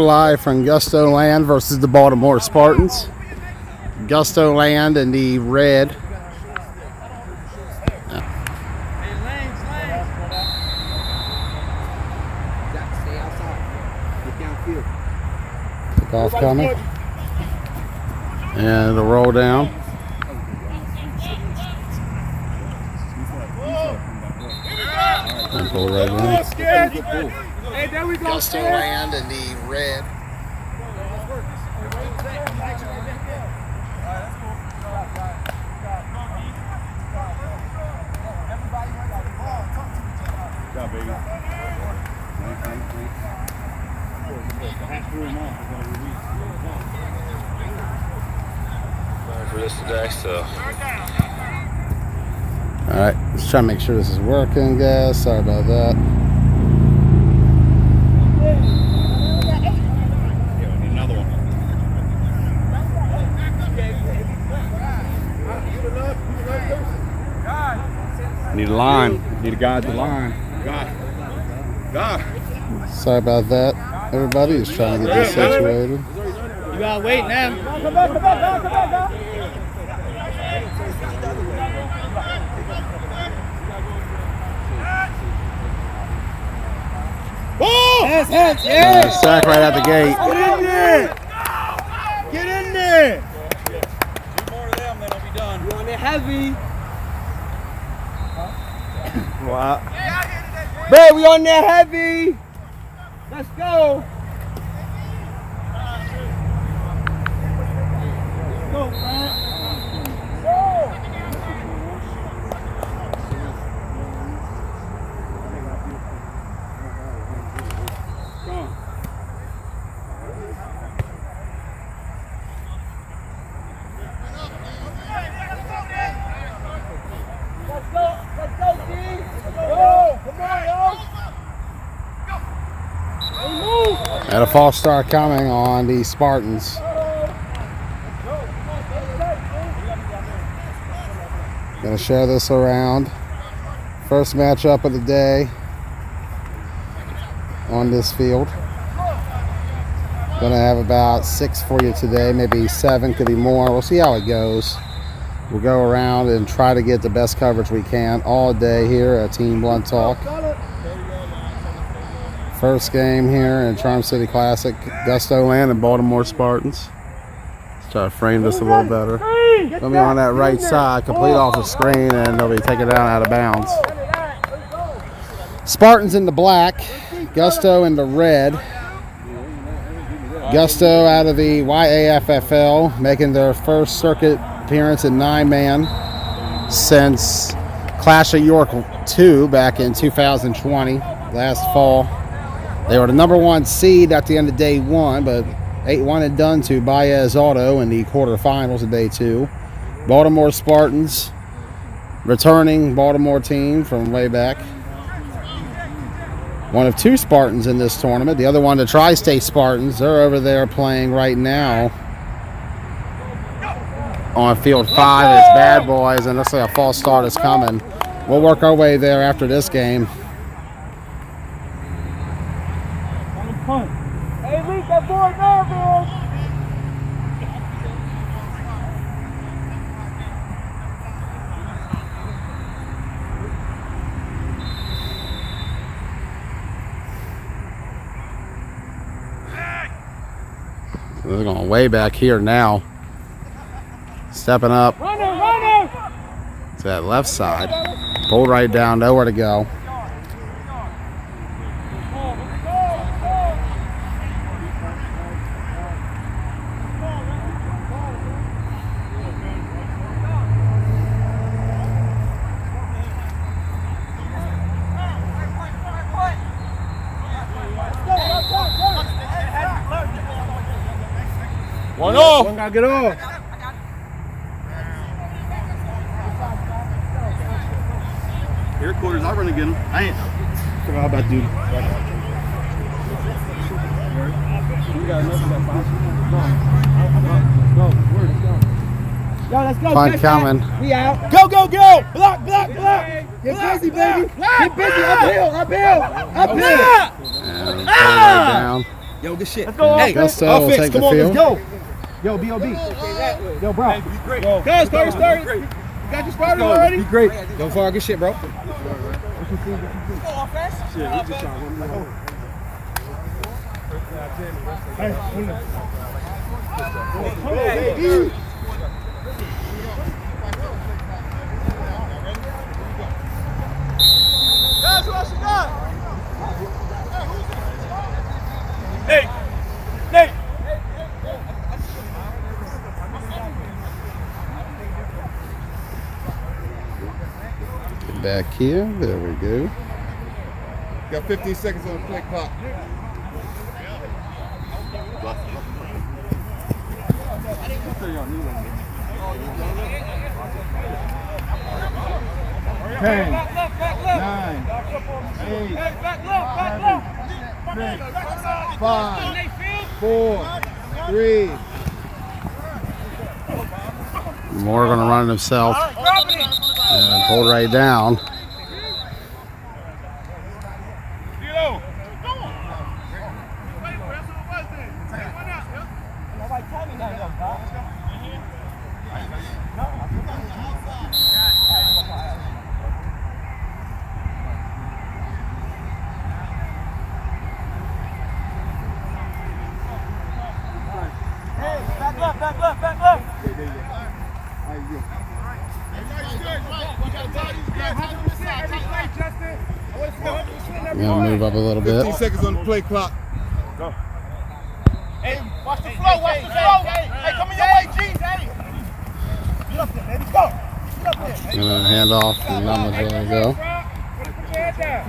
Live from Gustoland versus the Baltimore Spartans. Gustoland in the red. Kickoff coming. And it'll roll down. And pull right in. Hey, there we go. Gustoland in the red. For this today, so. Alright, let's try to make sure this is working, guys. Sorry about that. Need a line. Need a guy at the line. God. Sorry about that. Everybody is trying to get this situated. You gotta wait now. Come back. Oh! Hands, yeah! Sack right out the gate. Get in there! Two more of them, then I'll be done. You on there heavy. Wow. Bro, we on there heavy. Let's go. Go, man. And a false start coming on the Spartans. Gonna share this around. First matchup of the day on this field. Gonna have about 6 for you today, maybe 7, could be more. We'll see how it goes. We'll go around and try to get the best coverage we can all day here at Team Blunt Talk. First game here in Charm City Classic, Gustoland and Baltimore Spartans. Let's try to frame this a little better. Gonna be on that right side, complete off the screen, and they'll be taken down out of bounds. Spartans in the black, Gusto in the red. Gusto out of the YAFFL, making their first circuit appearance in 9-man since Clash of York 2 back in 2020, last fall. They were the #1 seed at the end of day 1, but 8-1 and done to Boyz Auto in the quarterfinals of day 2. Baltimore Spartans, returning Baltimore team from way back. One of 2 Spartans in this tournament. The other one, the Tri-State Spartans. They're over there playing right now on field 5. It's Bad Boys, and looks like a false start is coming. We'll work our way there after this game. Hey, leak that boy now, man. They're going way back here now. Stepping up Runner. to that left side. Pulled right down, nowhere to go. One off. One gotta get off. Air quarters, I'll run again. I ain't. Forgot about dude. Yo, let's go. Punt coming. We out. Go. Block. Get busy, baby. Get busy. Uphill. And pull right down. Yo, good shit. Let's go, Hey, Gusto will offense, take the come on, field. let's go. Yo, B.O.B. Yo, bro. Be great. Guys, started. You got your started already? Be great. Go far, good shit, bro. Shit, we just shot one more. Hey, guys, who else you got? Nate! Get back here. There we go. Got 15 seconds on the play clock. 10, 9, 8, 7, 6, 5, 4, 3. Moore going to run it himself and pull right down. I'm going to move up a little 15 bit. seconds on the play clock. Go. Hey, watch the flow, watch the flow. Hey, come in your way, G. Hey. Get up there, baby. Go. Get up there. I'm going to hand off and not much way to go. Put your head down.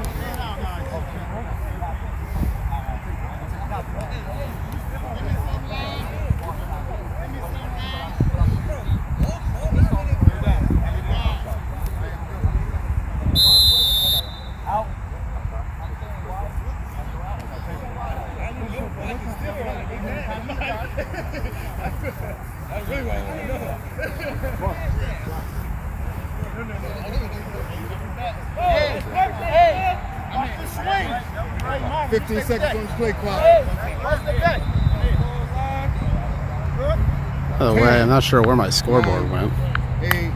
15 seconds on the play clock. By the way, I'm not sure where my scoreboard went. 8.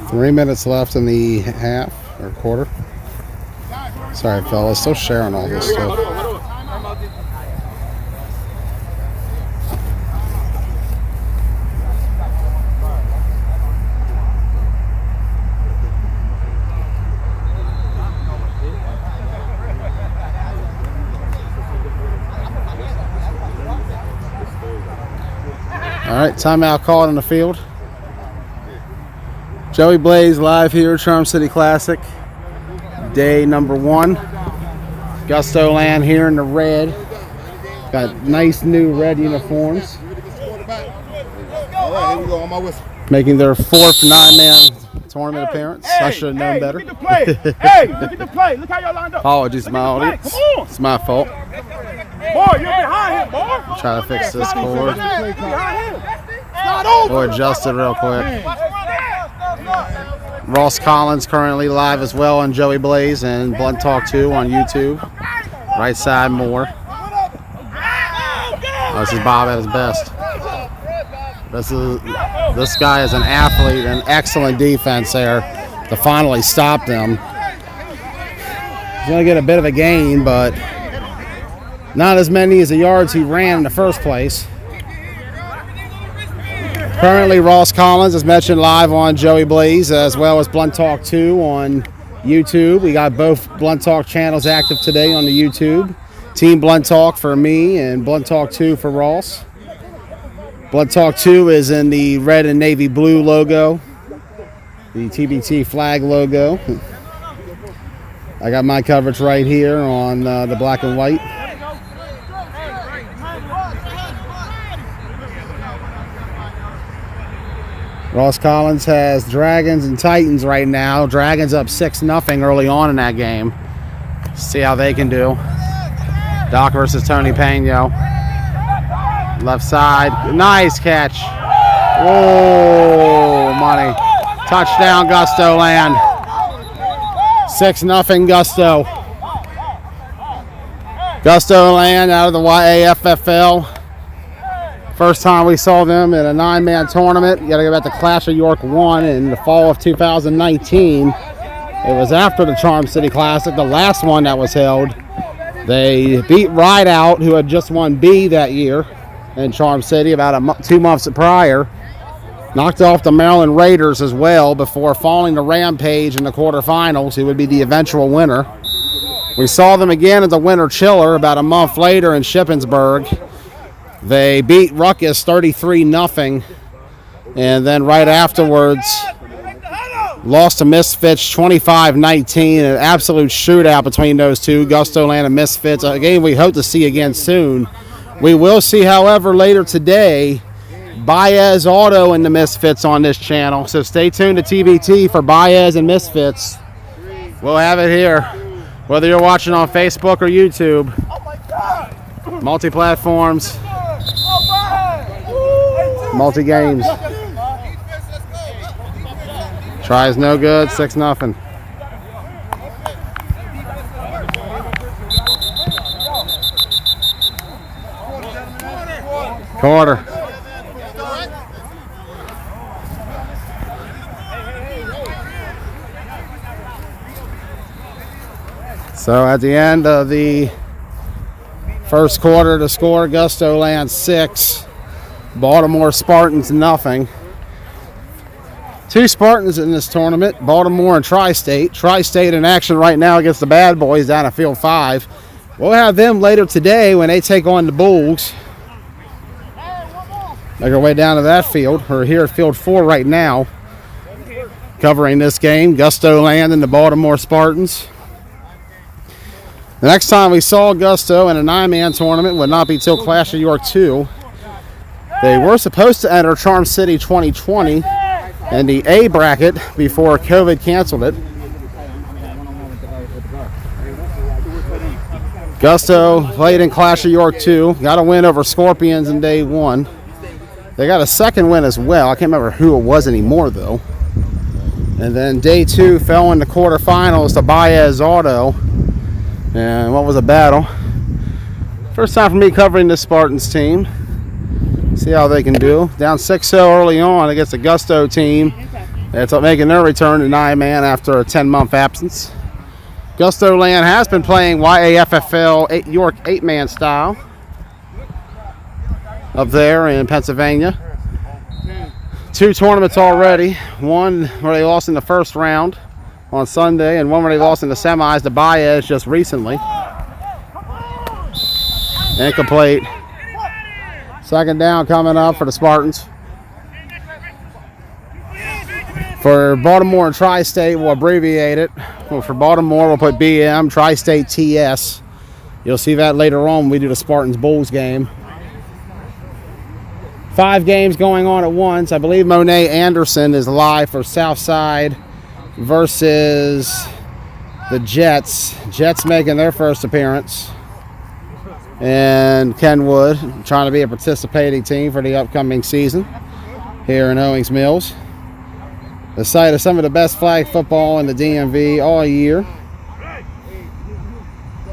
Three minutes left in the half or quarter. Sorry, fellas. Still sharing all this stuff. All right, timeout called in the field. Joey Blaze live here, Charm City Classic, day number 1. Gustoland here in the red. Got nice new red uniforms. All right, here we go on my whistle. Making their 4th 9-man tournament appearance. I should have known better. Look at the play. Hey, look at the play. Look how y'all lined up. Apologies to my audience. Come on. It's my fault. Boy, you're behind him, boy. Try to fix this cord. Behind him. Not over. We'll adjust it real quick. Ross Collins currently live as well on Joey Blaze and Blunt Talk 2 on YouTube. Right side Moore. This is Bob at his best. This guy is an athlete and excellent defense there to finally stop them. He's going to get a bit of a gain, but not as many as the yards he ran in the first place. Currently, Ross Collins, as mentioned, live on Joey Blaze as well as Blunt Talk 2 on YouTube. We got both Blunt Talk channels active today on the YouTube. Team Blunt Talk for me and Blunt Talk 2 for Ross. Blunt Talk 2 is in the red and navy blue logo, the TBT flag logo. I got my coverage right here on the black and white. Ross Collins has Dragons and Titans right now. Dragons up 6-0 early on in that game. See how they can do. Doc versus Tony Pano. Left side. Nice catch. Whoa, money. Touchdown, Gustoland. 6-0 Gusto. Gustoland out of the YAFFL. First time we saw them in a 9-man tournament. You gotta go back to Clash of York 1 in the fall of 2019. It was after the Charm City Classic, the last one that was held. They beat Rideout, who had just won B that year in Charm City about 2 months prior. Knocked off the Maryland Raiders as well before falling to Rampage in the quarterfinals, who would be the eventual winner. We saw them again at the Winter Chiller about a month later in Shippensburg. They beat Ruckus 33-0, and then right afterwards lost to Misfits 25-19, an absolute shootout between those two, Gustoland and Misfits, a game we hope to see again soon. We will see, however, later today, Boyz Auto and the Misfits on this channel, so stay tuned to TBT for Boyz and Misfits. We'll have it here, whether you're watching on Facebook or YouTube. Multi-platforms. Multi-games. Tries no good, 6-0. Quarter. So at the end of the first quarter, the score, Gustoland 6, Baltimore Spartans 0. 2 Spartans in this tournament, Baltimore and Tri-State. Tri-State in action right now against the Bad Boys down at Field 5. We'll have them later today when they take on the Bulls. Make our way down to that field. We're here at Field 4 right now, covering this game, Gustoland and the Baltimore Spartans. The next time we saw Gusto in a 9-man tournament would not be till Clash of York 2. They were supposed to enter Charm City 2020 in the A bracket before COVID canceled it. Gusto played in Clash of York 2, got a win over Scorpions in day 1. They got a second win as well. I can't remember who it was anymore though. And then day 2 fell in the quarterfinals to Boyz Auto. And what was a battle. First time for me covering this Spartans team. See how they can do. Down 6-0 early on against the Gusto team. That's making their return to 9-man after a 10-month absence. Gustoland has been playing YAFFL York 8-man style up there in Pennsylvania. 2 tournaments already. One where they lost in the first round on Sunday, and one where they lost in the semis to Boyz just recently. Incomplete. Second down coming up for the Spartans. For Baltimore and Tri-State, we'll abbreviate it. Well, for Baltimore, we'll put BM, Tri-State TS. You'll see that later on when we do the Spartans Bulls game. 5 games going on at once. I believe Monet Anderson is live for Southside versus the Jets. Jets making their first appearance. And Kenwood trying to be a participating team for the upcoming season here in Owings Mills. The site of some of the best flag football in the DMV all year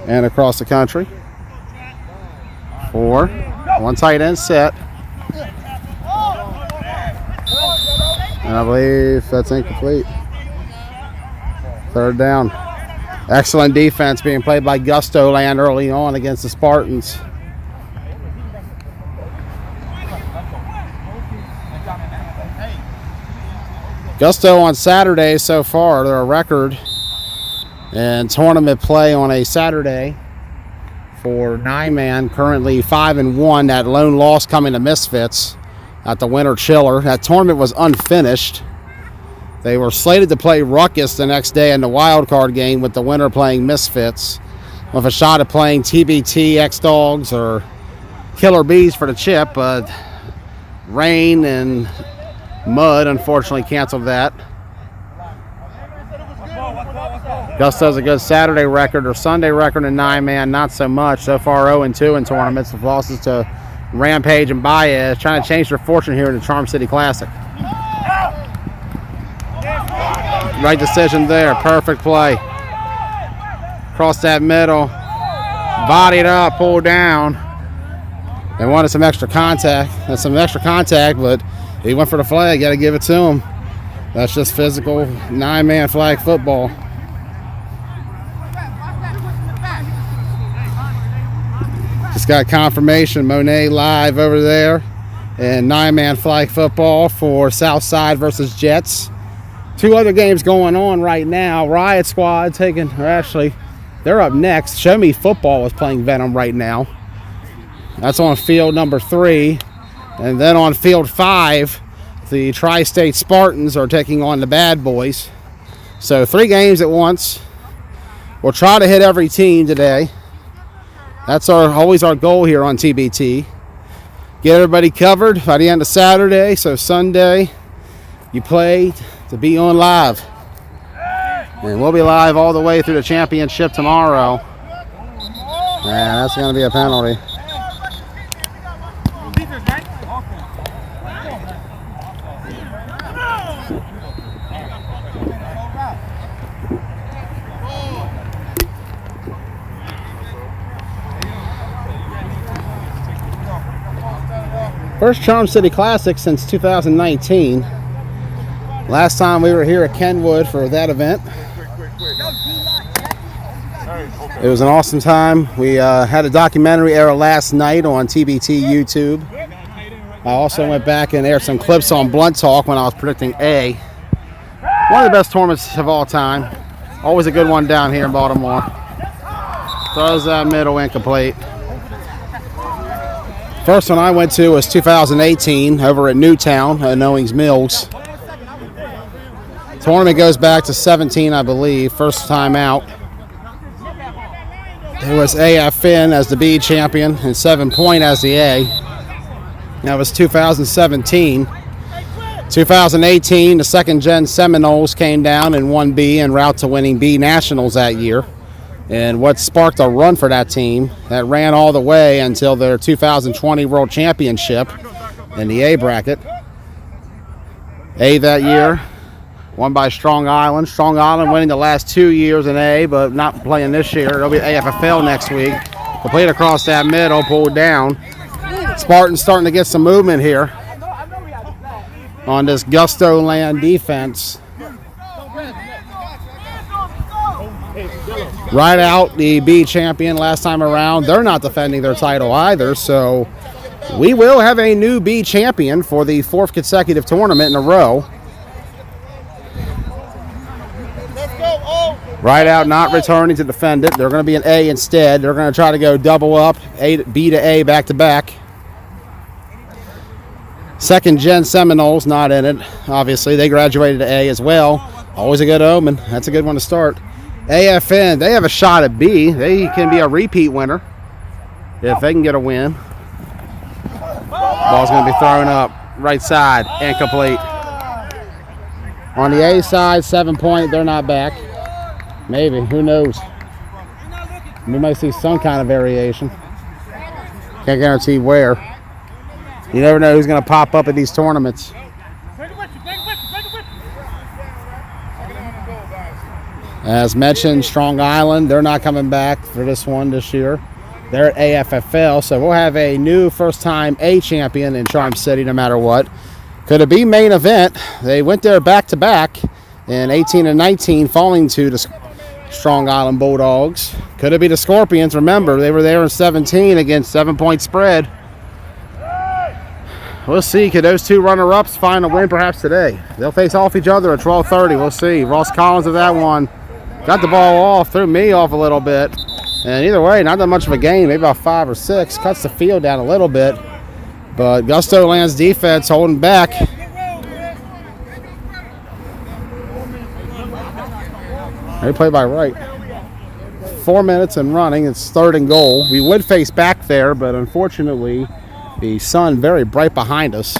and across the country. 4, 1 tight end set. And I believe that's incomplete. Third down. Excellent defense being played by Gustoland early on against the Spartans. Gusto on Saturday so far, they're a record in tournament play on a Saturday for 9-man, currently 5-1. That lone loss coming to Misfits at the Winter Chiller. That tournament was unfinished. They were slated to play Ruckus the next day in the wild card game, with the winner playing Misfits, with a shot at playing TBT, X-Dogs, or Killer Bees for the chip, but rain and mud unfortunately canceled that. Gus has a good Saturday record or Sunday record in 9-man, not so much. So far 0-2 in tournaments with losses to Rampage and Baez, trying to change their fortune here in the Charm City Classic. Right decision there, perfect play. Across that middle, bodied up, pulled down. They wanted some extra contact. That's some extra contact, but he went for the flag. Got to give it to him. That's just physical 9-man flag football. Just got confirmation. Monet live over there, and 9-man flag football for Southside versus Jets. 2 other games going on right now. Riot Squad they're up next. Show Me Football is playing Venom right now. That's on field number 3. And then on field 5, the Tri-State Spartans are taking on the Bad Boys. So 3 games at once. We'll try to hit every team today. That's always our goal here on TBT. Get everybody covered by the end of Saturday. So Sunday, you play to be on live. And we'll be live all the way through the championship tomorrow. Yeah, that's going to be a penalty. First Charm City Classic since 2019. Last time we were here at Kenwood for that event. It was an awesome time. We had a documentary air last night on TBT YouTube. I also went back and aired some clips on Blunt Talk when I was predicting A. One of the best tournaments of all time. Always a good one down here in Baltimore. Throws that middle incomplete. First one I went to was 2018 over at Newtown at Owings Mills. Tournament goes back to 17, I believe, first time out. It was AF Finn as the B champion and 7 Point as the A. That was 2017. 2018, the second gen Seminoles came down and won B en route to winning B Nationals that year. And what sparked a run for that team that ran all the way until their 2020 World Championship in the A bracket. A that year, won by Strong Island. Strong Island winning the last 2 years in A, but not playing this year. It'll be AFFL next week. Complete across that middle, pulled down. Spartans starting to get some movement here on this Gustoland defense. Right out, the B champion last time around. They're not defending their title either, so we will have a new B champion for the 4th consecutive tournament in a row. Right out, not returning to defend it. They're going to be an A instead. They're going to try to go double up, B to A back to back. Second gen Seminoles not in it. Obviously, they graduated to A as well. Always a good omen. That's a good one to start. AFN, they have a shot at B. They can be a repeat winner if they can get a win. Ball's going to be thrown up. Right side, incomplete. On the A side, 7 Point, they're not back. Maybe, who knows? We might see some kind of variation. Can't guarantee where. You never know who's going to pop up at these tournaments. As mentioned, Strong Island, they're not coming back for this one this year. They're at AFFL, so we'll have a new first-time A champion in Charm City no matter what. Could it be main event? They went there back-to-back in 18 and 19, falling to the Strong Island Bulldogs. Could it be the Scorpions? Remember, they were there in 17 against 7 Point spread. We'll see. Could those two runner-ups find a win perhaps today? They'll face off each other at 12:30. We'll see. Ross Collins of that one got the ball off, threw me off a little bit. And either way, not that much of a game, maybe about 5 or 6. Cuts the field down a little bit. But Gustoland's defense holding back. They play by right. 4 minutes and running. It's 3rd and goal. We would face back there, but unfortunately, the sun very bright behind us.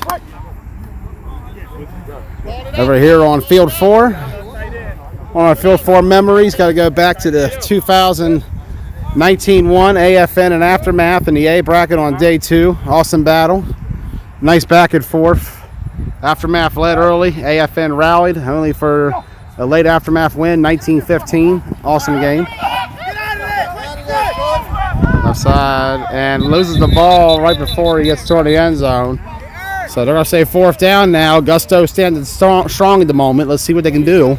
Over here on field 4. On our field 4 memories, got to go back to the 2019-1 AFN and Aftermath in the A bracket on day 2. Awesome battle. Nice back and forth. Aftermath led early. AFN rallied only for a late Aftermath win, 19-15. Awesome game. Offside, and loses the ball right before he gets toward the end zone. So they're going to say 4th down now. Gusto standing strong at the moment. Let's see what they can do.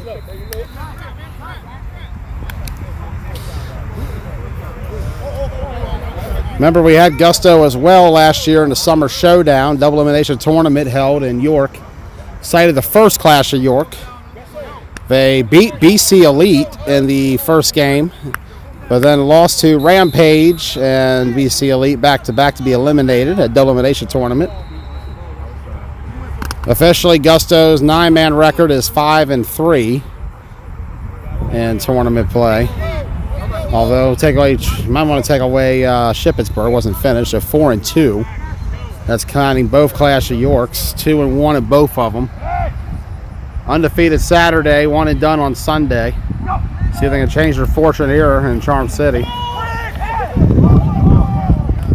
Remember, we had Gusto as well last year in the Summer Showdown, double elimination tournament held in York. Site of the first Clash of York. They beat BC Elite in the first game, but then lost to Rampage and BC Elite back-to-back to be eliminated at double elimination tournament. Officially, Gusto's 9-man record is 5-3 in tournament play. Although, you might want to take away Shippensburg, wasn't finished, so 4-2. That's counting both Clash of Yorks, 2-1 at both of them. Undefeated Saturday, 1 and done on Sunday. See if they can change their fortune here in Charm City.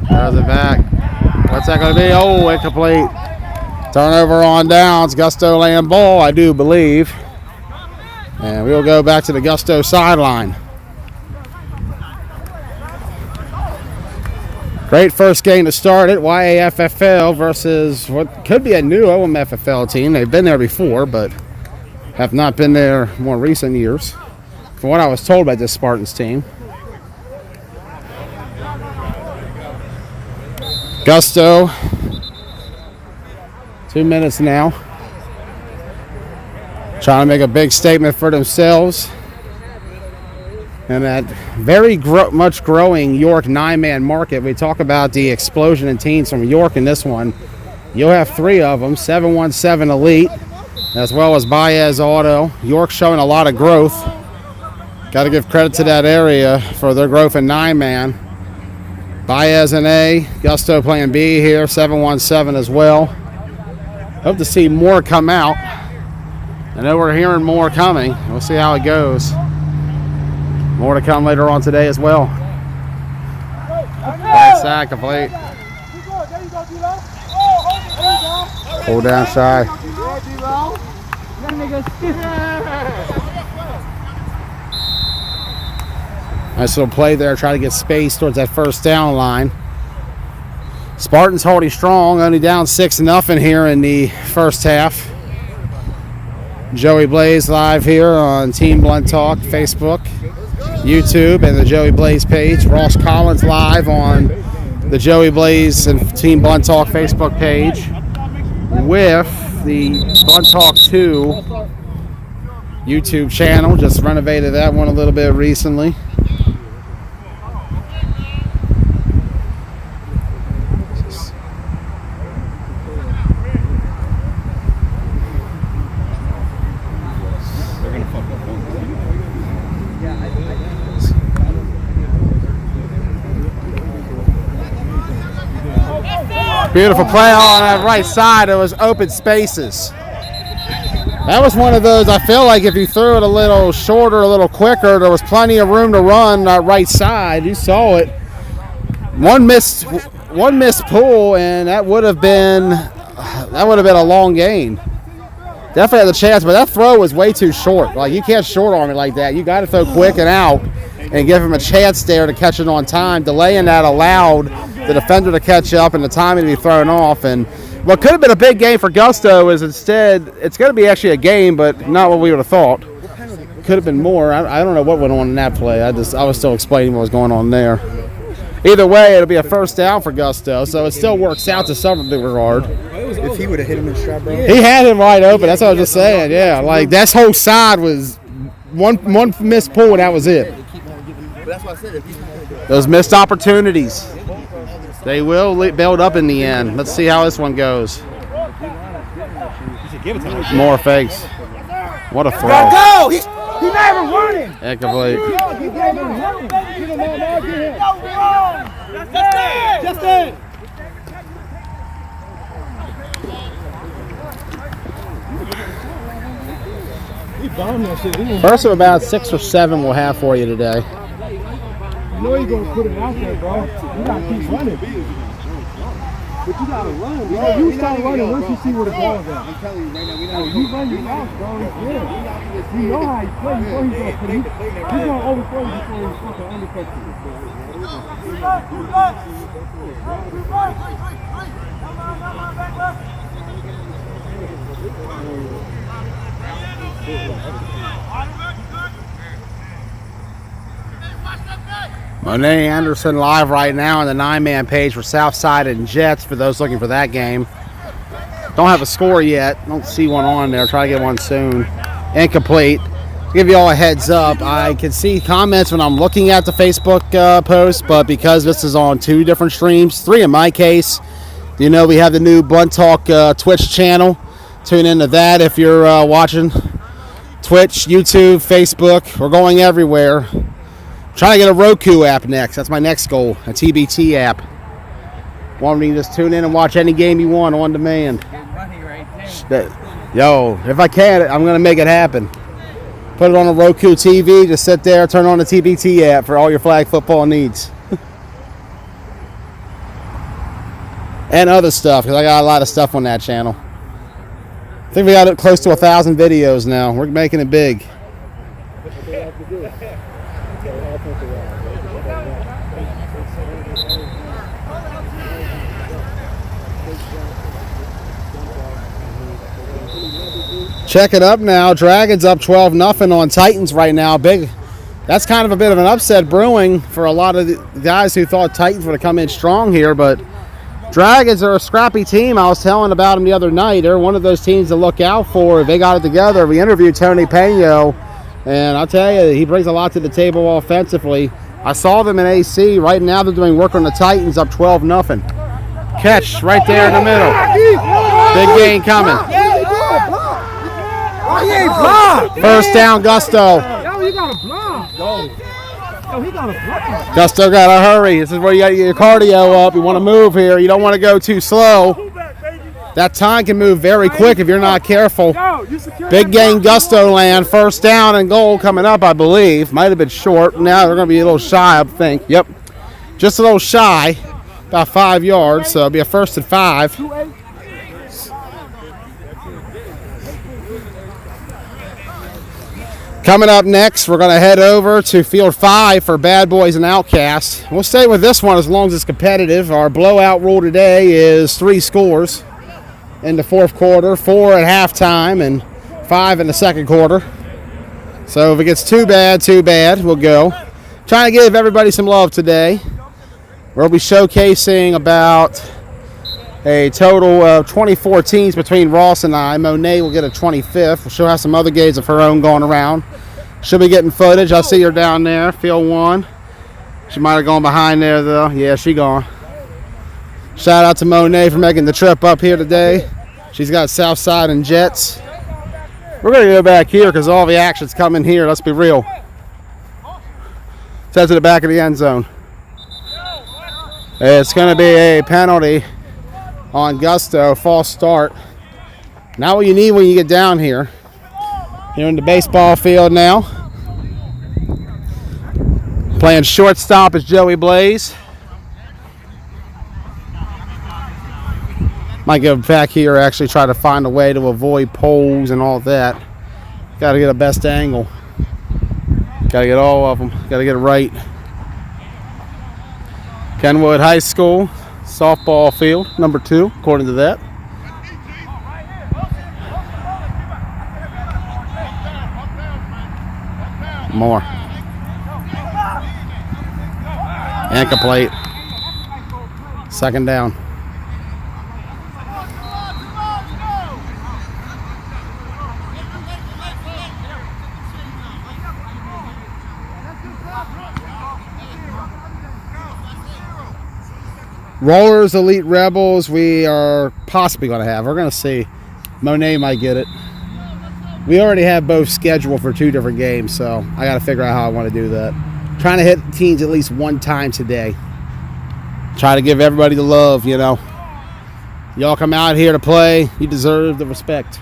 There's it back. What's that going to be? Oh, incomplete. Turnover on downs. Gusto laying ball, I do believe. And we'll go back to the Gusto sideline. Great first game to start it. YAFFL versus what could be a new OMFFL team. They've been there before, but have not been there more recent years. From what I was told by this Spartans team. Gusto. 2 minutes now. Trying to make a big statement for themselves. And that very much growing York 9-man market. We talk about the explosion in teams from York in this one. You'll have 3 of them, 717 Elite, as well as Boyz Auto. York showing a lot of growth. Got to give credit to that area for their growth in 9-man. Boyz in A, Gusto playing B here, 717 as well. Hope to see more come out. I know we're hearing more coming. We'll see how it goes. More to come later on today as well. Right side complete. Pull down shy. Nice little play there. Try to get space towards that first down line. Spartans holding strong. Only down 6-0 here in the first half. Joey Blaze live here on Team Blunt Talk, Facebook, YouTube, and the Joey Blaze page. Ross Collins live on the Joey Blaze and Team Blunt Talk Facebook page with the Blunt Talk 2 YouTube channel. Just renovated that one a little bit recently. Beautiful play on that right side. It was open spaces. That was one of those, I feel like if you threw it a little shorter, a little quicker, there was plenty of room to run that right side. You saw it. One missed pull, and that would have been a long gain. Definitely had the chance, but that throw was way too short. Like, you can't short arm it like that. You got to throw quick and out and give him a chance there to catch it on time. Delaying that allowed the defender to catch up and the timing to be thrown off. And what could have been a big game for Gusto is instead it's going to be actually a game, but not what we would have thought. Could have been more. I don't know what went on in that play. I was still explaining what was going on there. Either way, it'll be a first down for Gusto, so it still works out to some regard. If he would have hit him in stride, bro. He had him wide open. That's what I was just saying. Yeah, like that whole side was one missed pull and that was it. Those missed opportunities. They will build up in the end. Let's see how this one goes. More fakes. What a throw. Go! He's not even running. Incomplete. He's not even running. Get him, man. Get him. Justin. He bombed that shit. First of about 6 or 7 we'll have for you today. You know you're going to put it out there, bro. You got to keep running. But you got to run, bro. You start running once you see where the ball's at. I'm telling you right now, we don't. You run your mouth, bro. Yeah. You know how he plays. You know he's going to put it. He's going to overthrow you before he fucking undercuts you. Monet Anderson live right now on the 9-man page for Southside and Jets for those looking for that game. Don't have a score yet. Don't see one on there. Try to get one soon. Incomplete. To give you all a heads up, I can see comments when I'm looking at the Facebook post, but because this is on 2 different streams, 3 in my case, you know we have the new Blunt Talk Twitch channel. Tune into that if you're watching. Twitch, YouTube, Facebook. We're going everywhere. Trying to get a Roku app next. That's my next goal. A TBT app. One where you can just tune in and watch any game you want on demand. Yo, if I can, I'm going to make it happen. Put it on a Roku TV. Just sit there, turn on the TBT app for all your flag football needs. And other stuff, because I got a lot of stuff on that channel. I think we got it close to 1,000 videos now. We're making it big. Check it up now. Dragons up 12-0 on Titans right now. Big. That's kind of a bit of an upset brewing for a lot of the guys who thought Titans would have come in strong here, but Dragons are a scrappy team. I was telling about them the other night. They're one of those teams to look out for. They got it together. We interviewed Tony Peno, and I'll tell you, he brings a lot to the table offensively. I saw them in AC. Right now they're doing work on the Titans up 12-0. Catch right there in the middle. Big gain coming. He ain't blocked. First down, Gusto. Yo, he got a block. Yo, he got a block. Gusto got to hurry. This is where you got to get your cardio up. You want to move here. You don't want to go too slow. That time can move very quick if you're not careful. Big gain, Gustoland. First down and goal coming up, I believe. Might have been short. Now they're going to be a little shy, I think. Yep. Just a little shy. About 5 yards, so it'll be a 1st and 5. Coming up next, we're going to head over to Field 5 for Bad Boys and Outkast. We'll stay with this one as long as it's competitive. Our blowout rule today is 3 scores in the 4th quarter, 4 at halftime, and 5 in the 2nd quarter. So if it gets too bad, we'll go. Trying to give everybody some love today. We'll be showcasing about a total of 24 teams between Ross and I. Monet will get a 25th. She'll have some other games of her own going around. She'll be getting footage. I see her down there, field 1. She might have gone behind there, though. Yeah, she gone. Shout out to Monet for making the trip up here today. She's got Southside and Jets. We're going to go back here because all the action's coming here. Let's be real. Set to the back of the end zone. It's going to be a penalty on Gusto, false start. Not what you need when you get down here. Here in the baseball field now. Playing shortstop is Joey Blaze. Might go back here, actually try to find a way to avoid poles and all that. Got to get a best angle. Got to get all of them. Got to get it right. Kenwood High School softball field, number 2, according to that. More. Incomplete. 2nd down. Rollers, Elite Rebels, we are possibly going to have. We're going to see. Monet might get it. We already have both scheduled for 2 different games, so I got to figure out how I want to do that. Trying to hit teams at least 1 time today. Try to give everybody the love, you know. Y'all come out here to play, you deserve the respect.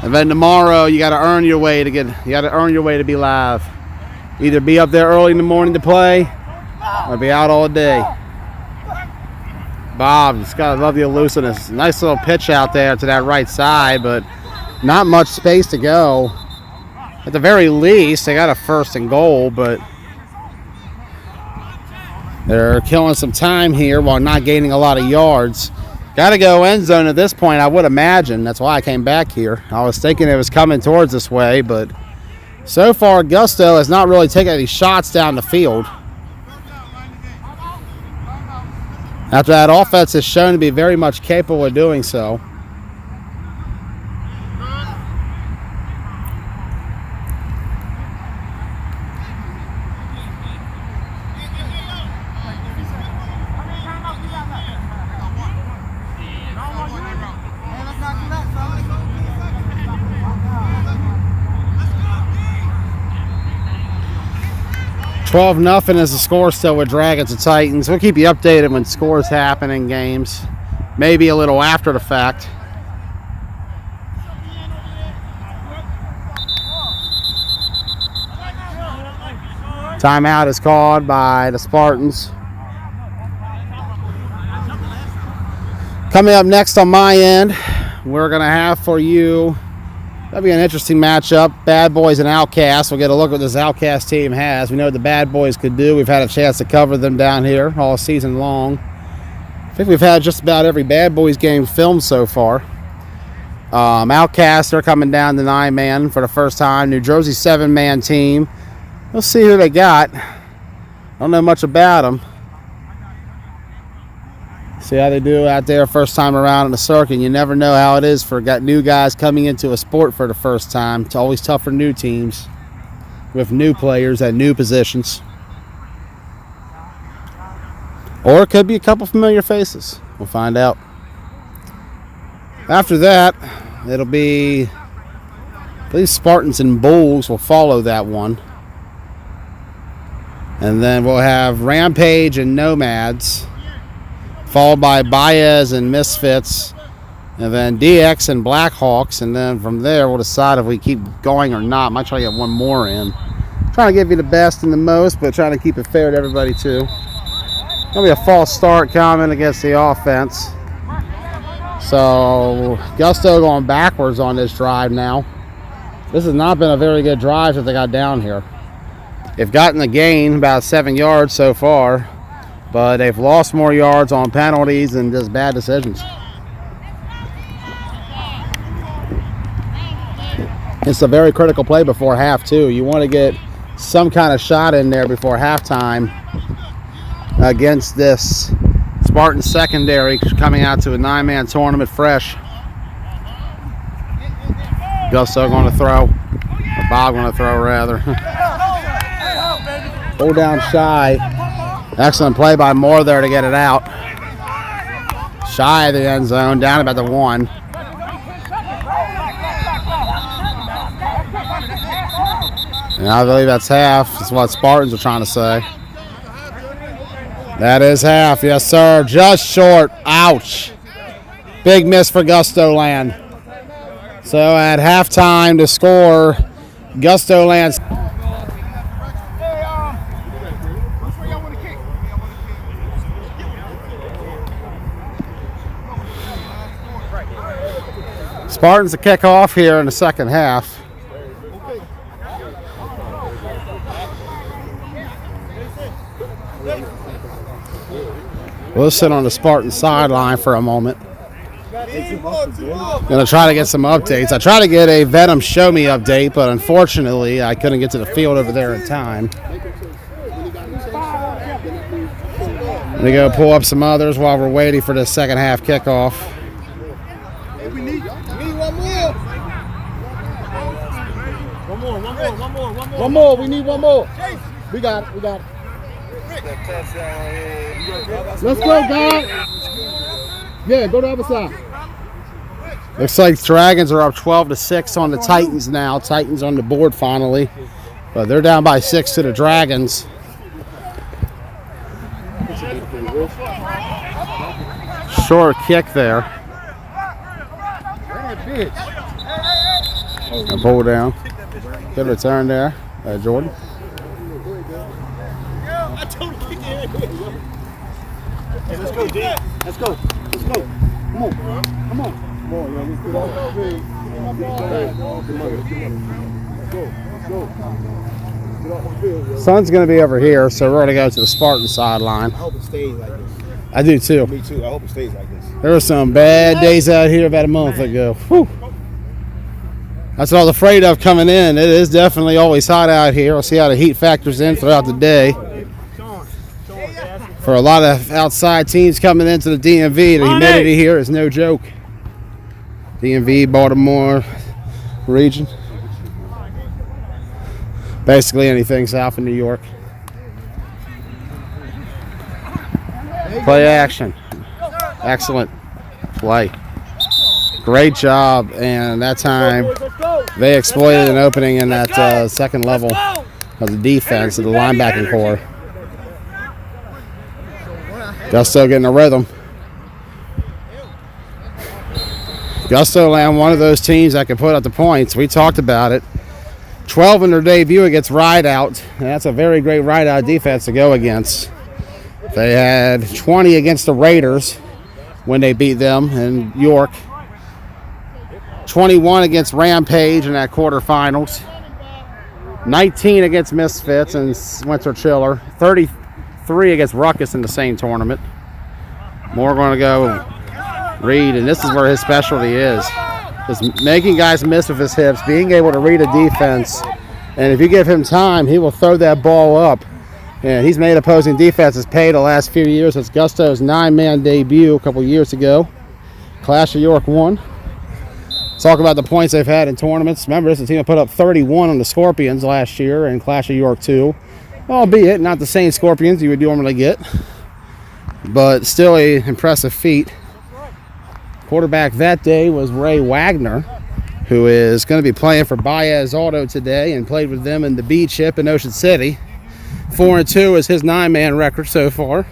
And then tomorrow, you got to earn your way to be live. Either be up there early in the morning to play, or be out all day. Bob, just gotta love the elusiveness. Nice little pitch out there to that right side, but not much space to go. At the very least, they got a 1st and goal, but they're killing some time here while not gaining a lot of yards. Got to go end zone at this point, I would imagine. That's why I came back here. I was thinking it was coming towards this way, but so far, Gusto has not really taken any shots down the field. After that offense is shown to be very much capable of doing so. $12-0 is the score still with Dragons and Titans. We'll keep you updated when scores happen in games. Maybe a little after the fact. Timeout is called by the Spartans. Coming up next on my end, we're going to have for you, that'll be an interesting matchup. Bad Boys and Outkast. We'll get a look at what this Outkast team has. We know what the Bad Boys could do. We've had a chance to cover them down here all season long. I think we've had just about every Bad Boys game filmed so far. Outkast, they're coming down to 9-man for the first time. New Jersey 7-man team. We'll see who they got. Don't know much about them. See how they do out there first time around in the circuit. You never know how it is for new guys coming into a sport for the first time. It's always tough for new teams with new players at new positions. Or it could be a couple familiar faces. We'll find out. After that, it'll be, I believe Spartans and Bulls will follow that one. And then we'll have Rampage and Nomads, followed by Baez and Misfits, and then DX and Blackhawks, and then from there we'll decide if we keep going or not. Might try to get one more in. Trying to give you the best and the most, but trying to keep it fair to everybody too. Gonna be a false start coming against the offense. So Gusto going backwards on this drive now. This has not been a very good drive since they got down here. They've gotten the gain about 7 yards so far, but they've lost more yards on penalties and just bad decisions. It's a very critical play before half too. You want to get some kind of shot in there before halftime against this Spartan secondary coming out to a 9-man tournament fresh. Gusto going to throw, or Bob going to throw rather. Hold down Shy. Excellent play by Moore there to get it out. Shy of the end zone, down about the 1. And I believe that's half. That's what Spartans are trying to say. That is half, yes sir. Just short. Ouch. Big miss for Gustoland. So at halftime to score, Gustoland. Spartans to kick off here in the second half. We'll sit on the Spartan sideline for a moment. Gonna try to get some updates. I tried to get a Venom Show Me update, but unfortunately I couldn't get to the field over there in time. Let me go pull up some others while we're waiting for the second half kickoff. One more. We need one more. We got it. Let's go, guys. Yeah, go to the other side. Looks like Dragons are up 12-6 on the Titans now. Titans on the board finally. But they're down by 6 to the Dragons. Short kick there. A pull down. Good return there, Jordan. Let's go, D. Let's go. Let's go. Come on. Come on. Come on, yo. Let's get off the field. Let's go. Let's go. Get off the field, yo. Sun's going to be over here, so we're going to go to the Spartan sideline. I hope it stays like this. I do too. Me too. I hope it stays like this. There were some bad days out here about a month ago. Whew. That's what I was afraid of coming in. It is definitely always hot out here. We'll see how the heat factors in throughout the day. For a lot of outside teams coming into the DMV, the humidity here is no joke. DMV, Baltimore region. Basically anything south of New York. Play action. Excellent play. Great job, and that time they exploited an opening in that second level of the defense of the linebacking core. Gusto getting a rhythm. Gustoland, one of those teams that can put up the points. We talked about it. 12 in their debut against Rideout, and that's a very great Rideout defense to go against. They had 20 against the Raiders when they beat them in York. 21 against Rampage in that quarterfinals. 19 against Misfits and Winter Chiller. 33 against Ruckus in the same tournament. More going to go read, and this is where his specialty is making guys miss with his hips, being able to read a defense, and if you give him time, he will throw that ball up. And he's made opposing defenses pay the last few years. It's Gusto's 9-man debut a couple years ago. Clash of York 1. Talk about the points they've had in tournaments. Remember, this is a team that put up 31 on the Scorpions last year in Clash of York 2. Albeit not the same Scorpions you would normally get, but still an impressive feat. Quarterback that day was Ray Wagner, who is going to be playing for Baez Auto today and played with them in the B chip in Ocean City. 4-2 is his 9-man record so far,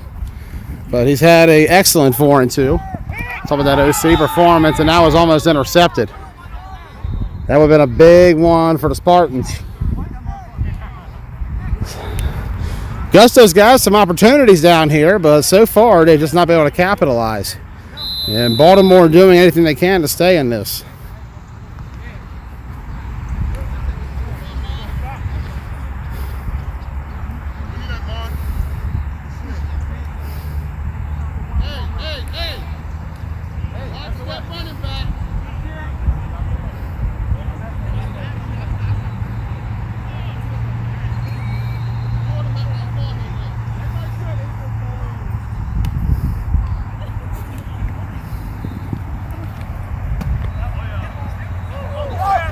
but he's had an excellent 4-2. Talk about that OC performance, and that was almost intercepted. That would have been a big one for the Spartans. Gusto's got some opportunities down here, but so far they've just not been able to capitalize. And Baltimore doing anything they can to stay in this.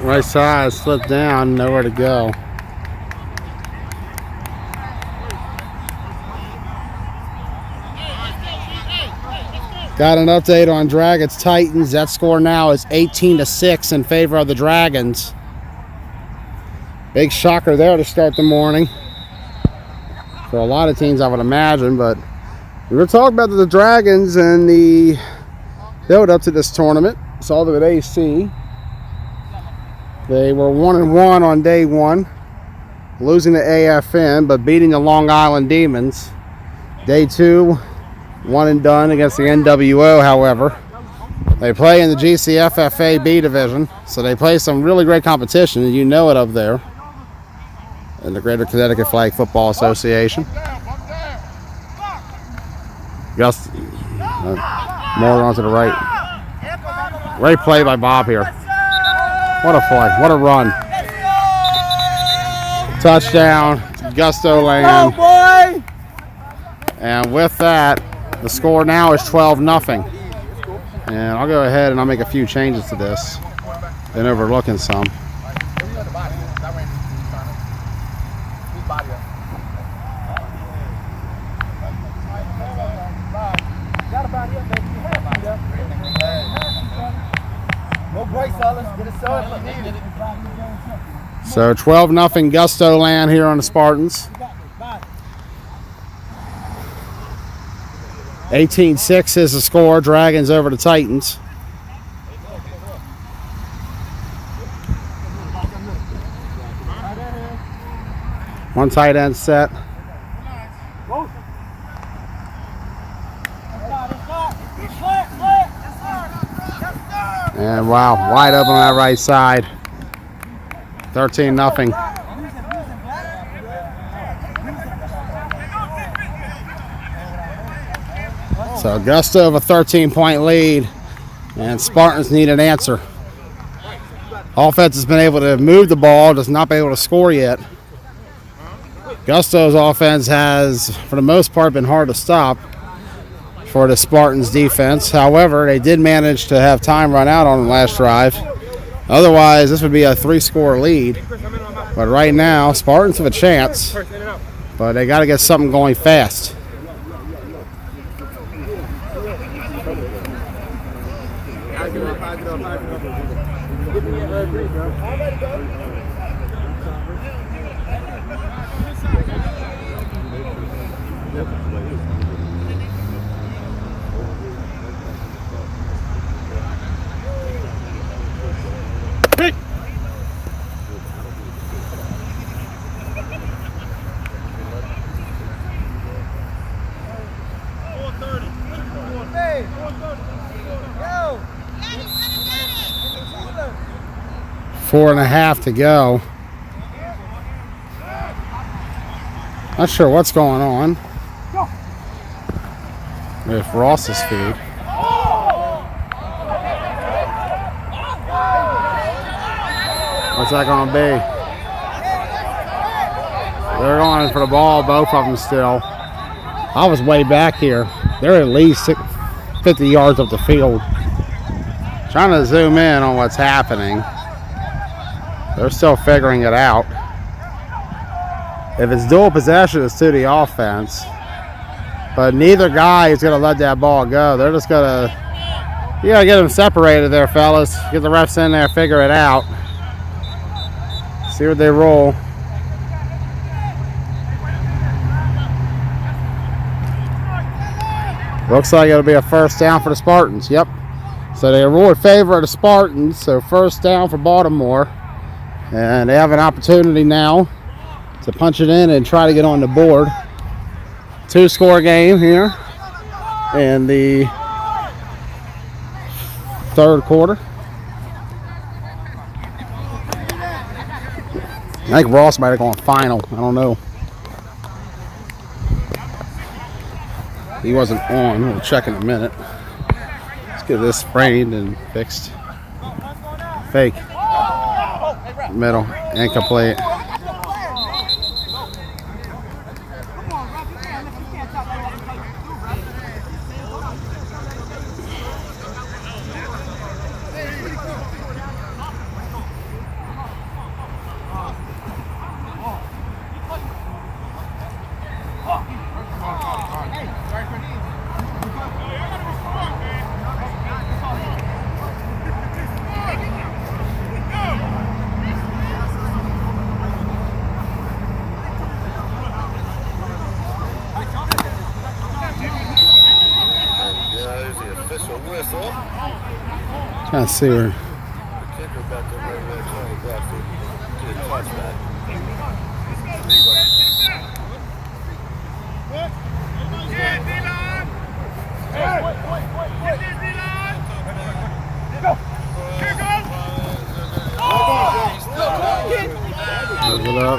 Right side slipped down, nowhere to go. Got an update on Dragons Titans. That score now is 18-6 in favor of the Dragons. Big shocker there to start the morning for a lot of teams, I would imagine. But we were talking about the Dragons and the build up to this tournament. Saw them at AC. They were 1-1 on day one, losing to AFN, but beating the Long Island Demons. Day two, one and done against the NWO, however. They play in the GCFFA B division, so they play some really great competition, and you know it up there in the Greater Connecticut Flag Football Association. More on to the right. Great play by Bob here. What a play. What a run. Touchdown. Gustoland. Oh, boy! And with that, the score now is 12-0. And I'll go ahead and I'll make a few changes to this. Been overlooking some. So 12-0 Gustoland here on the Spartans. 18-6 is the score. Dragons over the Titans. One tight end set. And wow, wide open on that right side. 13-0. So Gusto have a 13-point lead, and Spartans need an answer. Offense has been able to move the ball, just not been able to score yet. Gusto's offense has, for the most part, been hard to stop for the Spartans defense. However, they did manage to have time run out on the last drive. Otherwise, this would be a 3-score lead. But right now, Spartans have a chance, but they got to get something going fast. Four and a half to go. Not sure what's going on with Ross's feed. What's that going to be? They're going for the ball, both of them still. I was way back here. They're at least 50 yards up the field. Trying to zoom in on what's happening. They're still figuring it out. If it's dual possession, it's to the offense. But neither guy is going to let that ball go. They're just going to... You got to get them separated there, fellas. Get the refs in there, figure it out. See what they roll. Looks like it'll be a first down for the Spartans. Yep. So they rule in favor of the Spartans. So first down for Baltimore. And they have an opportunity now to punch it in and try to get on the board. 2-score game here in the third quarter. I think Ross might have gone final. I don't know. He wasn't on. We'll check in a minute. Let's get this sprained and fixed. Fake. Middle. Incomplete. Trying to see her.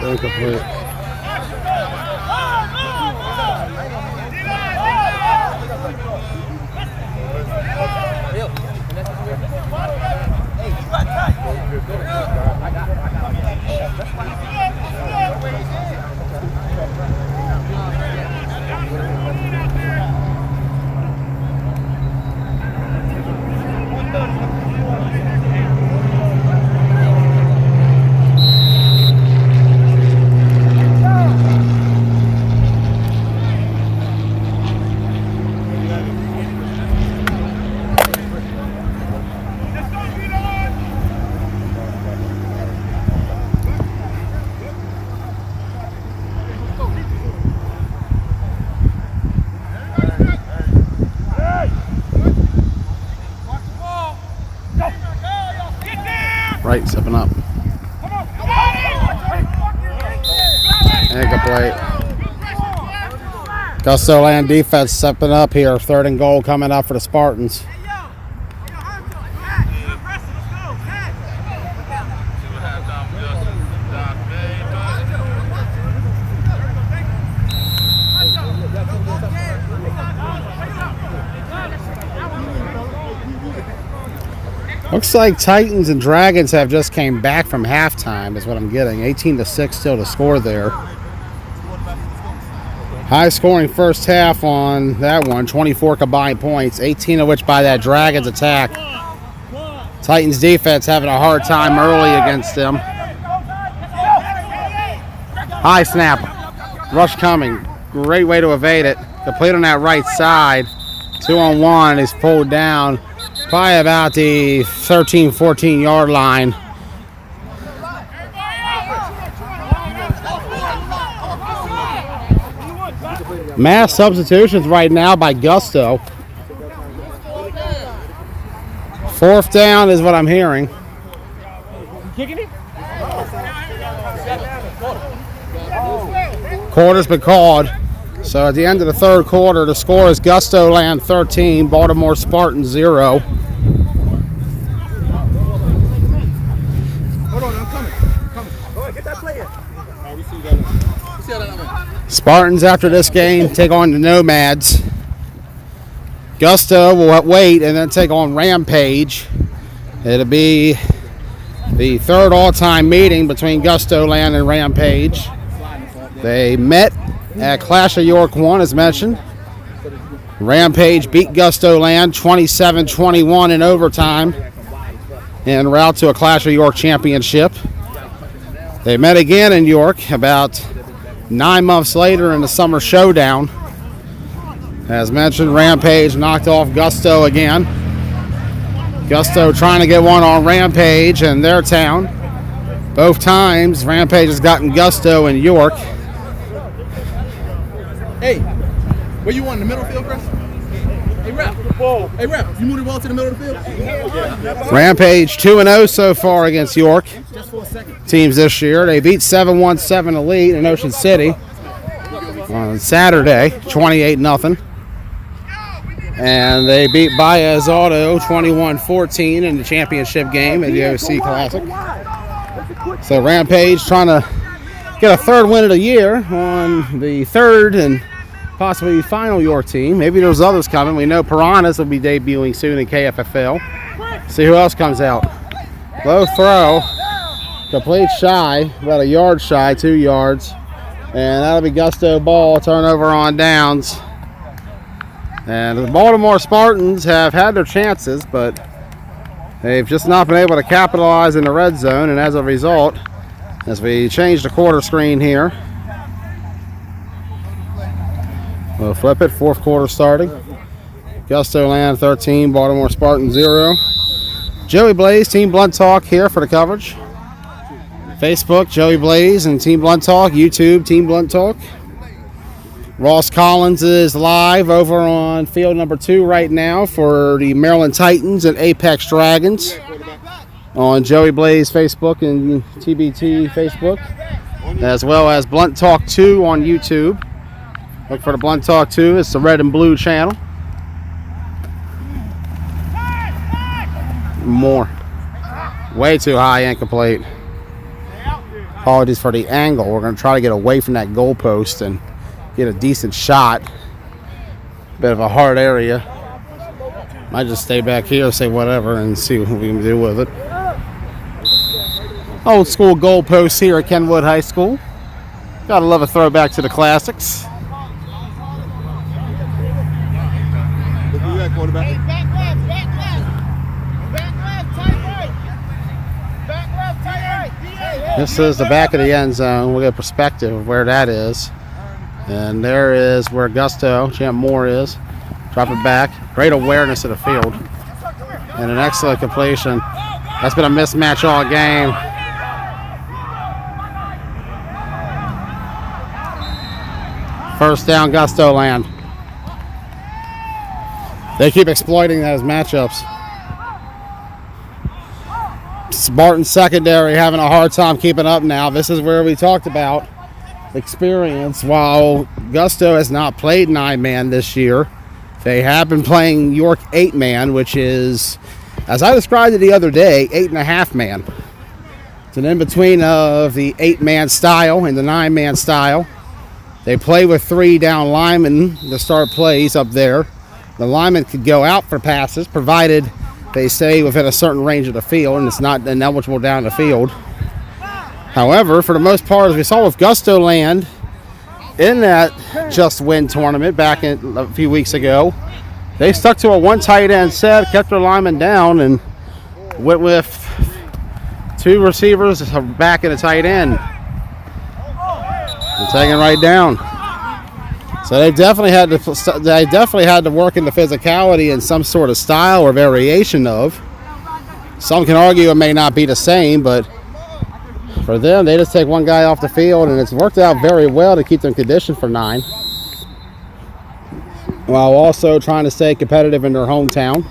Incomplete. right, stepping up. Incomplete. Gustoland defense stepping up here. 3rd and goal coming up for the Spartans. Looks like Titans and Dragons have just came back from halftime is what I'm getting. 18-6 still to score there. High scoring first half on that one. 24 combined points, 18 of which by that Dragons attack. Titans defense having a hard time early against them. High snap. Rush coming. Great way to evade it. Complete on that right side. 2-on-1 is pulled down. Probably about the 13, 14 yard line. Mass substitutions right now by Gusto. 4th down is what I'm hearing. Quarter's been called. So at the end of the 3rd quarter, the score is Gustoland 13, Baltimore Spartans 0. Hold on, I'm coming. Go ahead, get that play in. We see that. Spartans after this game take on the Nomads. Gusto will wait and then take on Rampage. It'll be the 3rd all-time meeting between Gustoland and Rampage. They met at Clash of York 1, as mentioned. Rampage beat Gustoland 27-21 in overtime en route to a Clash of York championship. They met again in York about 9 months later in the Summer Showdown. As mentioned, Rampage knocked off Gusto again. Gusto trying to get one on Rampage in their town. Both times, Rampage has gotten Gusto in York. Hey, where you want, in the middle field, Chris? Hey, Rep. Hey, Rep, you moved the ball to the middle of the field? Rampage 2-0 so far against York teams this year. They beat 7-1-7 Elite in Ocean City on Saturday, 28-0. And they beat Baez Auto 21-14 in the championship game at the OC Classic. So Rampage trying to get a 3rd win of the year on the 3rd and possibly final York team. Maybe there's others coming. We know Piranhas will be debuting soon in KFFL. See who else comes out. Low throw. Complete shy. About a yard shy, 2 yards. And that'll be Gusto ball. Turnover on downs. And the Baltimore Spartans have had their chances, but they've just not been able to capitalize in the red zone. And as a result, as we change the quarter screen here, we'll flip it. 4th quarter starting. Gustoland 13, Baltimore Spartans 0. Joey Blaze, Team Blunt Talk here for the coverage. Facebook, Joey Blaze and Team Blunt Talk. YouTube, Team Blunt Talk. Ross Collins is live over on field number 2 right now for the Maryland Titans and Apex Dragons on Joey Blaze Facebook and TBT Facebook, as well as Blunt Talk 2 on YouTube. Look for the Blunt Talk 2. It's the red and blue channel. More. Way too high, incomplete. Apologies for the angle. We're going to try to get away from that goalpost and get a decent shot. Bit of a hard area. Might just stay back here, say whatever, and see what we can do with it. Old school goalposts here at Kenwood High School. Gotta love a throwback to the classics. This is the back of the end zone. We'll get a perspective of where that is. And there is where Gusto, Champ Moore is. Drop it back. Great awareness of the field. And an excellent completion. That's been a mismatch all game. First down, Gustoland. They keep exploiting those matchups. Spartans secondary having a hard time keeping up now. This is where we talked about experience. While Gusto has not played 9-man this year, they have been playing York 8-man, which is, as I described it the other day, 8.5-man. It's an in-between of the 8-man style and the 9-man style. They play with 3 down linemen to start plays up there. The linemen could go out for passes, provided they stay within a certain range of the field and it's not ineligible down the field. However, for the most part, as we saw with Gustoland in that Just Win tournament back a few weeks ago, they stuck to a 1 tight end set, kept their linemen down, and went with 2 receivers back in a tight end. And taking right down. So they definitely had to work in the physicality in some sort of style or variation of. Some can argue it may not be the same, but for them, they just take one guy off the field, and it's worked out very well to keep them conditioned for 9, while also trying to stay competitive in their hometown.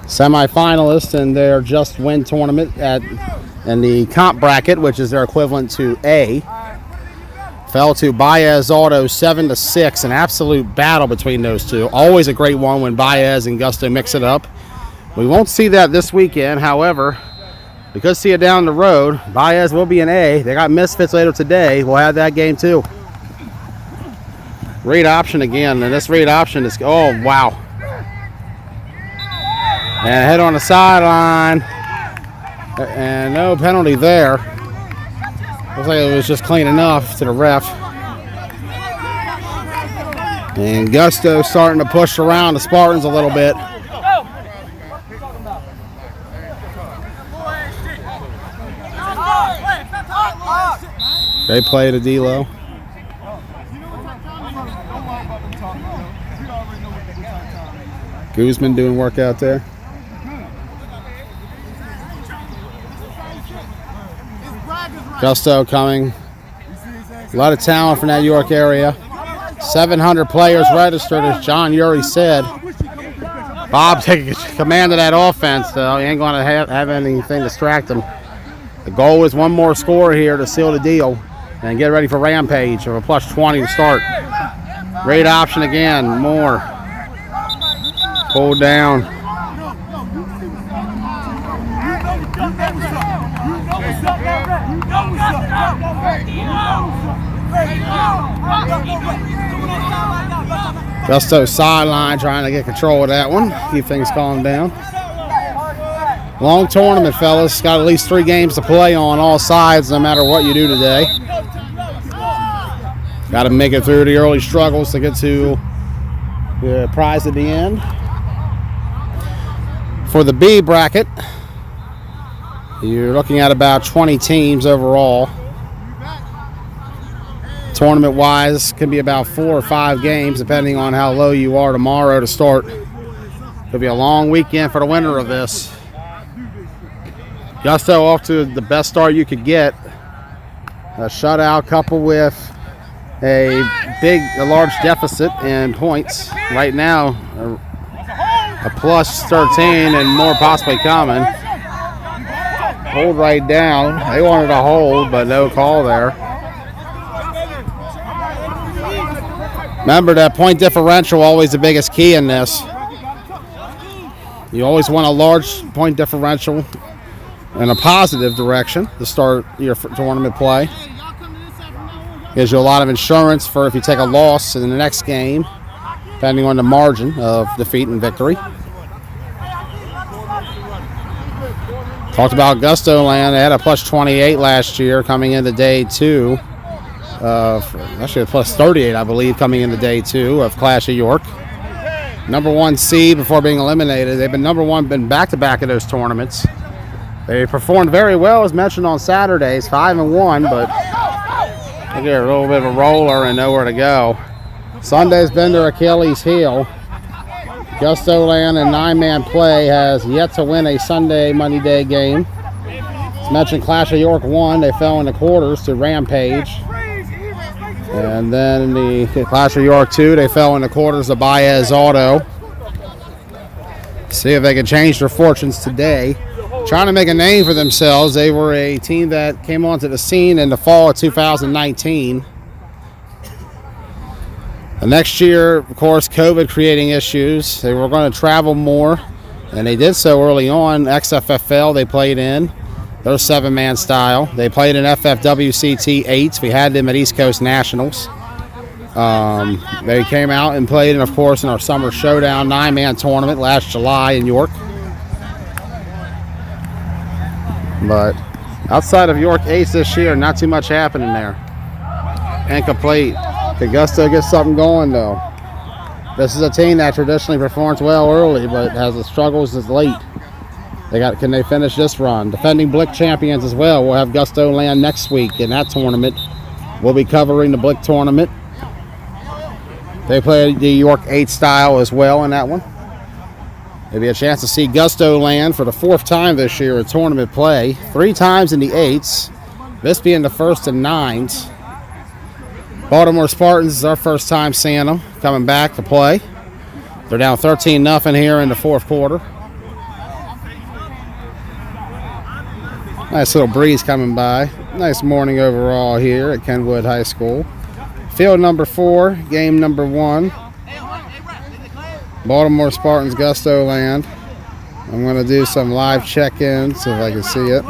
Semi-finalists in their Just Win tournament in the comp bracket, which is their equivalent to A, fell to Boyz Auto 7-6, an absolute battle between those two. Always a great one when Boyz and Gusto mix it up. We won't see that this weekend. However, we could see it down the road. Boyz will be an A. They got Misfits later today. We'll have that game too. Read option again, and this read option is, oh wow. And head on the sideline, and no penalty there. Looks like it was just clean enough to the ref. And Gusto starting to push around the Spartans a little bit. They play to D-Lo. Guzman doing work out there. Gusto coming. A lot of talent from that York area. 700 players registered, as John Urey said. Bob taking command of that offense, though. He ain't going to have anything to distract him. The goal is one more score here to seal the deal and get ready for Rampage of a +20 to start. Great option again. More. Pulled down. Gusto sideline trying to get control of that one. Keep things calm down. Long tournament, fellas. Got at least 3 games to play on all sides no matter what you do today. Got to make it through the early struggles to get to the prize at the end. For the B bracket, you're looking at about 20 teams overall. Tournament-wise, can be about 4 or 5 games, depending on how low you are tomorrow to start. It'll be a long weekend for the winner of this. Gusto off to the best start you could get. A shutout coupled with a large deficit in points. Right now, a +13 and more possibly coming. Hold right down. They wanted a hold, but no call there. Remember that point differential, always the biggest key in this. You always want a large point differential in a positive direction to start your tournament play. Gives you a lot of insurance for if you take a loss in the next game, depending on the margin of defeat and victory. Talked about Gustoland. They had a +28 last year coming into day 2. Actually a +38, I believe, coming into day 2 of Clash of York. Number 1 seed before being eliminated. They've been number 1, been back-to-back of those tournaments. They performed very well, as mentioned on Saturdays, 5-1, but they get a little bit of a roller and nowhere to go. Sunday's been their Achilles heel. Gustoland in 9-man play has yet to win a Sunday Monday day game. As mentioned, Clash of York won. They fell in the quarters to Rampage. And then in the Clash of York 2, they fell in the quarters of Boyz Auto. See if they can change their fortunes today. Trying to make a name for themselves. They were a team that came onto the scene in the fall of 2019. The next year, of course, COVID creating issues. They were going to travel more, and they did so early on. XFFL they played in. Their 7-man style. They played in FFWCT 8s. We had them at East Coast Nationals. They came out and played, and of course, in our Summer Showdown 9-man tournament last July in York. But outside of York 8s this year, not too much happening there. Incomplete. Could Gusto get something going, though? This is a team that traditionally performs well early, but has the struggles as late. Can they finish this run? Defending Blick champions as well. We'll have Gustoland next week in that tournament. We'll be covering the Blick tournament. They play the York 8 style as well in that one. There'll be a chance to see Gustoland for the 4th time this year in tournament play. 3 times in the 8s. This being the first in 9s. Baltimore Spartans is our first time seeing them coming back to play. They're down 13-0 here in the 4th quarter. Nice little breeze coming by. Nice morning overall here at Kenwood High School. Field number 4, game number 1. Baltimore Spartans, Gustoland. I'm going to do some live check-ins if I can see it.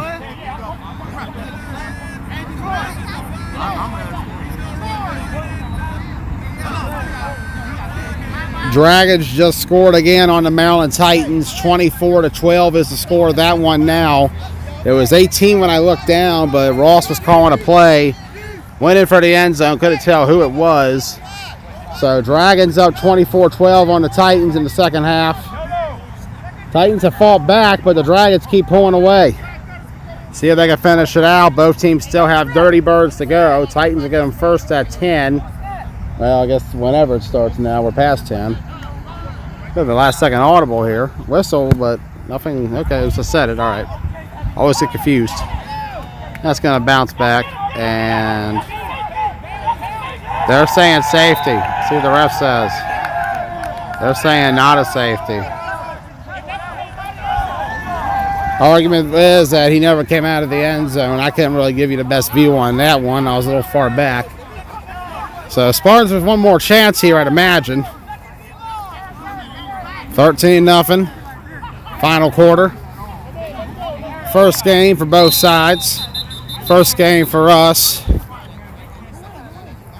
Dragons just scored again on the Maryland Titans. 24-12 is the score of that one now. It was 18 when I looked down, but Ross was calling a play. Went in for the end zone. Couldn't tell who it was. So Dragons up 24-12 on the Titans in the second half. Titans have fought back, but the Dragons keep pulling away. See if they can finish it out. Both teams still have dirty birds to go. Titans are getting first at 10. Well, I guess whenever it starts now, we're past 10. The last second audible here. Whistle, but nothing. Okay, it was a set it. All right. Always get confused. That's going to bounce back, and they're saying safety. See what the ref says. They're saying not a safety. Argument is that he never came out of the end zone. I couldn't really give you the best view on that one. I was a little far back. So Spartans with one more chance here, I'd imagine. 13-0. Final quarter. First game for both sides. First game for us.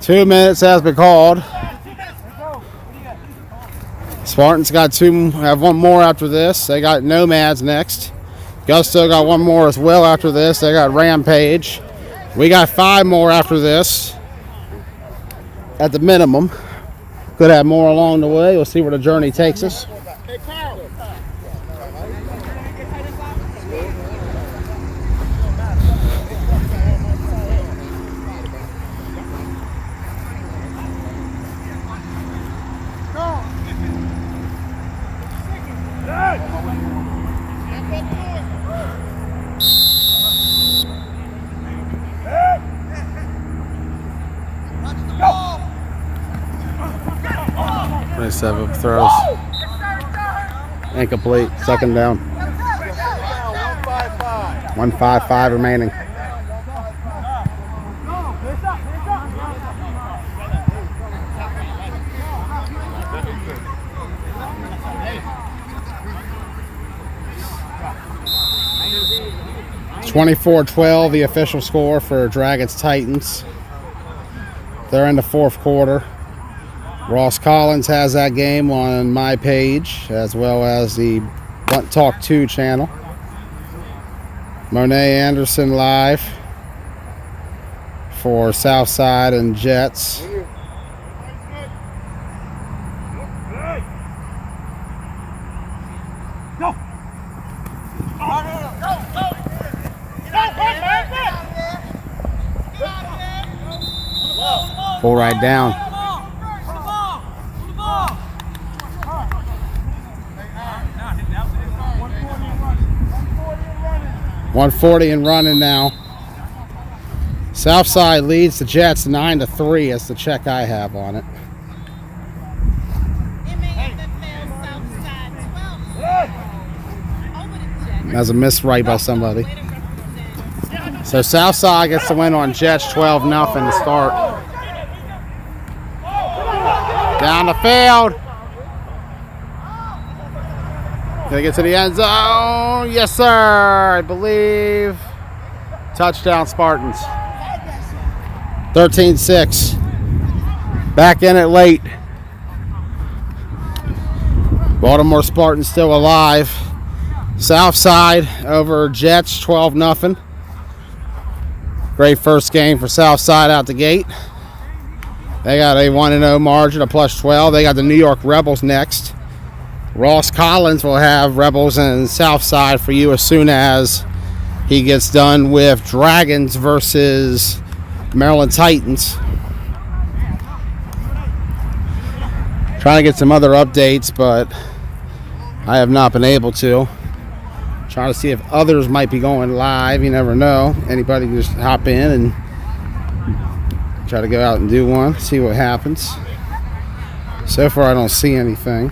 2 minutes has been called. Spartans have one more after this. They got Nomads next. Gusto got one more as well after this. They got Rampage. We got 5 more after this. At the minimum. Could have more along the way. We'll see where the journey takes us. 27 throws. Incomplete. Second down. 1:55 remaining. (24-12) the official score for Dragons Titans. They're in the 4th quarter. Ross Collins has that game on my page, as well as the Blunt Talk 2 channel. Monet Anderson live for Southside and Jets. Pull right down. .140 and running now. Southside leads the Jets 9-3. That's the check I have on it. MAFFL Southside 12. That's a miss right by somebody. So Southside gets the win on Jets 12-0 to start. Down the field. Gonna get to the end zone. Yes, sir. I believe. Touchdown Spartans. 13-6. Back in it late. Baltimore Spartans still alive. Southside over Jets 12-0. Great first game for Southside out the gate. They got a 1-0 margin of +12. They got the New York Rebels next. Ross Collins will have Rebels and Southside for you as soon as he gets done with Dragons versus Maryland Titans. Trying to get some other updates, but I have not been able to. Trying to see if others might be going live. You never know. Anybody can just hop in and try to go out and do one, see what happens. So far, I don't see anything.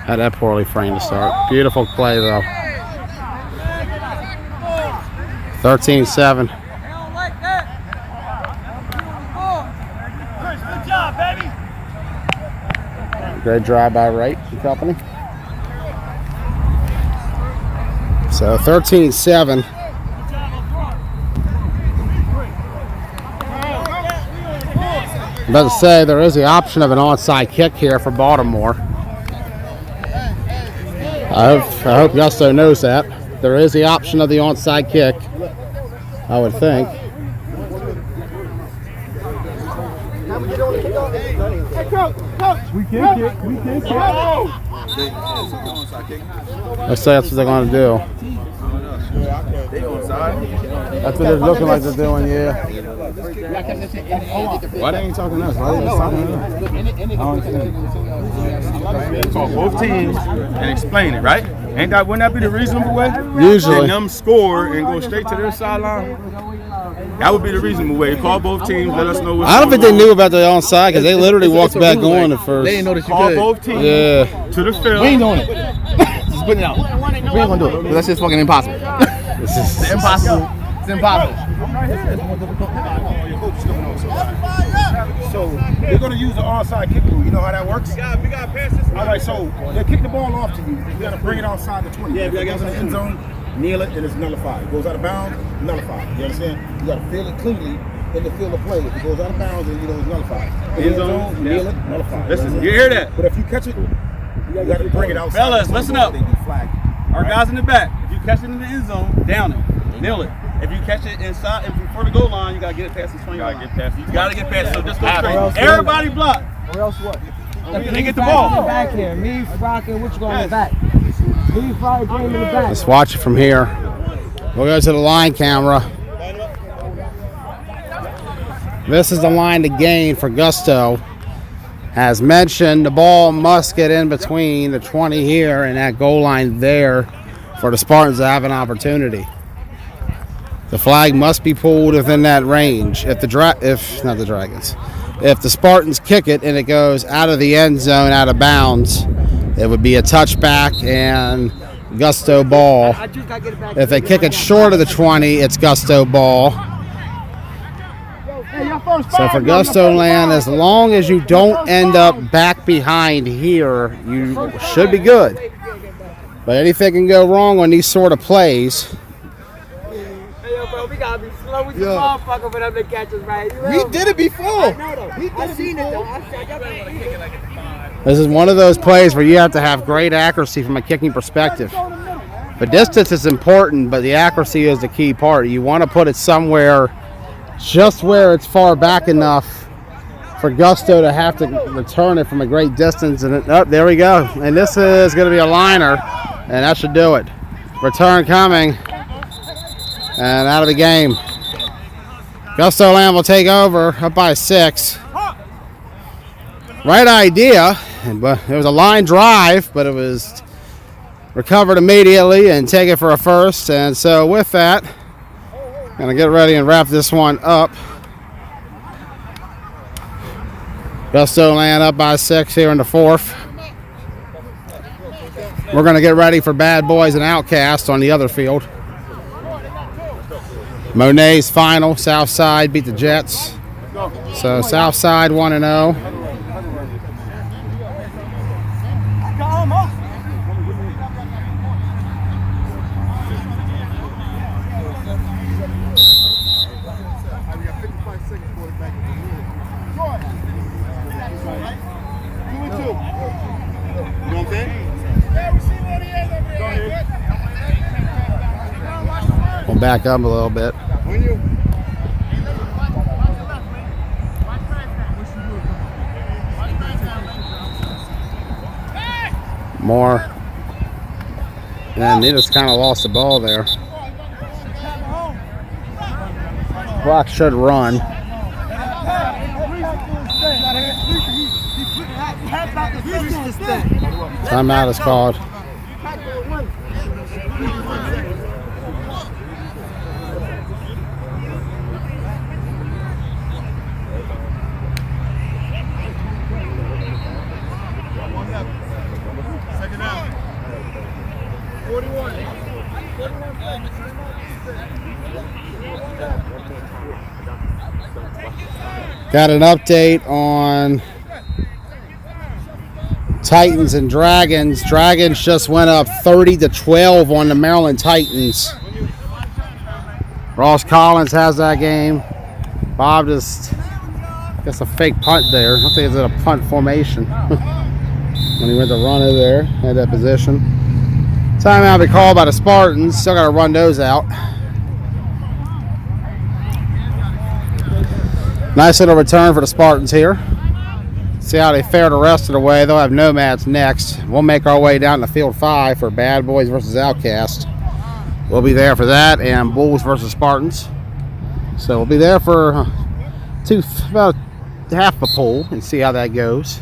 Had that poorly framed to start. Beautiful play, though. 13-7. Great drive by Wright and company. So 13-7. I'm about to say there is the option of an onside kick here for Baltimore. I hope Gusto knows that. There is the option of the onside kick, I would think. We can kick. Let's say that's what they're going to do. That's what they're looking like they're doing, yeah. Why they ain't talking to us? Why they just talking to us? I don't understand. Talk both teams and explain it, right? Wouldn't that be the reasonable way? Usually. And them score and go straight to their sideline. That would be the reasonable way. Call both teams, let us know what's I don't think they going on. knew about the onside because they literally walked back on at first. They didn't know that you Call could. both teams Yeah. to the field. We ain't doing it. Just putting it out. We ain't gonna do it. 'Cause that shit's fucking impossible. It's impossible. It's impossible. So they're going to use the onside kick rule. You know how that works? We got passes. All right, so they kick the ball off to you. You got to bring it outside the 20. Yeah, if it goes in the end zone, kneel it, and it's nullified. It goes out of bounds, nullified. You understand? You got to feel it cleanly in the field of play. If it goes out of bounds, then you know it's nullified. End zone, kneel it, nullified. Listen, you hear that? But if you catch it, you got to bring it outside. Fellas, listen up. They be flagged. Our guys in the back, if you catch it in the end zone, down it, nail it. If you catch it inside and before the goal line, you gotta get it past the 20 line. You gotta get past it. So just go straight. Everybody block. Or else what? They get the ball. Back here. Me, Rocket, what you going in the back? Me, Friday, game in the back. Let's watch it from here. We'll go to the line camera. This is the line to gain for Gusto. As mentioned, the ball must get in between the 20 here and that goal line there for the Spartans to have an opportunity. The flag must be pulled within that range. If the Spartans kick it and it goes out of the end zone, out of bounds, it would be a touchback and Gusto ball. If they kick it short of the 20, it's Gusto ball. So for Gusto land, as long as you don't end up back behind here, you should be good. But anything can go wrong on these sort of plays. We gotta be slow with the motherfucker for them to catch us, right? We did it before. I seen it though. This is one of those plays where you have to have great accuracy from a kicking perspective. The distance is important, but the accuracy is the key part. You want to put it somewhere just where it's far back enough for Gusto to have to return it from a great distance. And there we go. And this is going to be a liner, and that should do it. Return coming. And out of the game. Gustoland will take over, up by 6. Right idea, but it was a line drive, but it was recovered immediately and taken for a first. And so with that, I'm going to get ready and wrap this one up. Gustoland up by 6 here in the 4th. We're going to get ready for Bad Boyz and Outkast on the other field. Monet's final. Southside beat the Jets. So Southside 1-0. We'll back up a little bit. More. And they just kind of lost the ball there. Clock should run. Timeout is called. Got an update on Titans and Dragons. Dragons just went up 30-12 on the Maryland Titans. Ross Collins has that game. Bob just gets a fake punt there. I don't think it's in a punt formation. When he went to run it there, had that position. Timeout be called by the Spartans. Still got to run those out. Nice little return for the Spartans here. See how they fare the rest of the way. They'll have Nomads next. We'll make our way down to Field 5 for Bad Boyz versus Outkast. We'll be there for that, and Bulls versus Spartans. So we'll be there for about half a pool and see how that goes.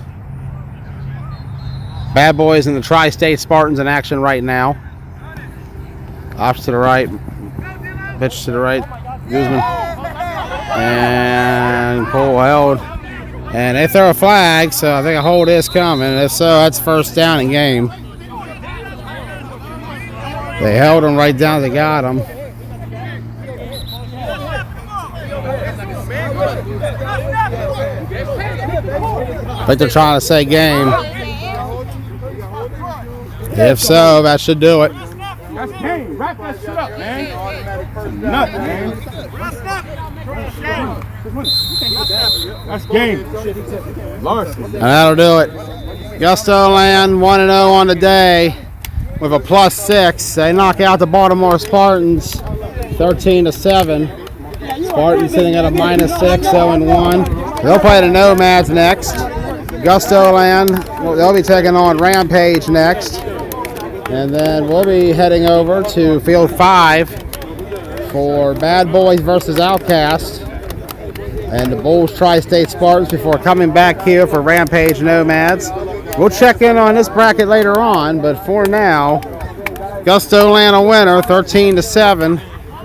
Bad Boyz and the Tri-State Spartans in action right now. Off to the right. Pitch to the right. Guzman. And pull held. And they throw a flag, so I think a hold is coming. If so, that's first down in game. They held him right down. They got him. I think they're trying to say game. If so, that should do it. That's game. Wrap that shit up, man. Nuts, man. That's game. Larson. And that'll do it. Gustoland 1-0 on the day with a +6. They knock out the Baltimore Spartans 13-7. Spartans sitting at a -6, 0-1. They'll play the Nomads next. Gustoland, they'll be taking on Rampage next. And then we'll be heading over to Field 5 for Bad Boyz versus Outkast and the Bulls Tri-State Spartans before coming back here for Rampage Nomads. We'll check in on this bracket later on, but for now, Gustoland a winner, 13-7.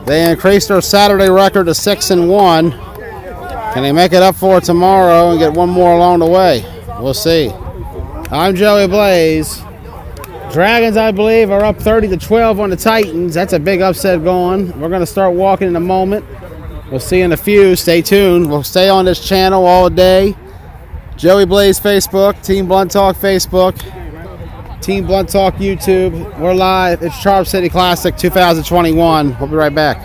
They increased their Saturday record to 6-1. Can they make it up for it tomorrow and get one more along the way? We'll see. I'm Joey Blaze. Dragons, I believe, are up 30-12 on the Titans. That's a big upset going. We're going to start walking in a moment. We'll see you in a few. Stay tuned. We'll stay on this channel all day. Joey Blaze Facebook, Team Blunt Talk Facebook, Team Blunt Talk YouTube. We're live. It's Charm City Classic 2021. We'll be right back.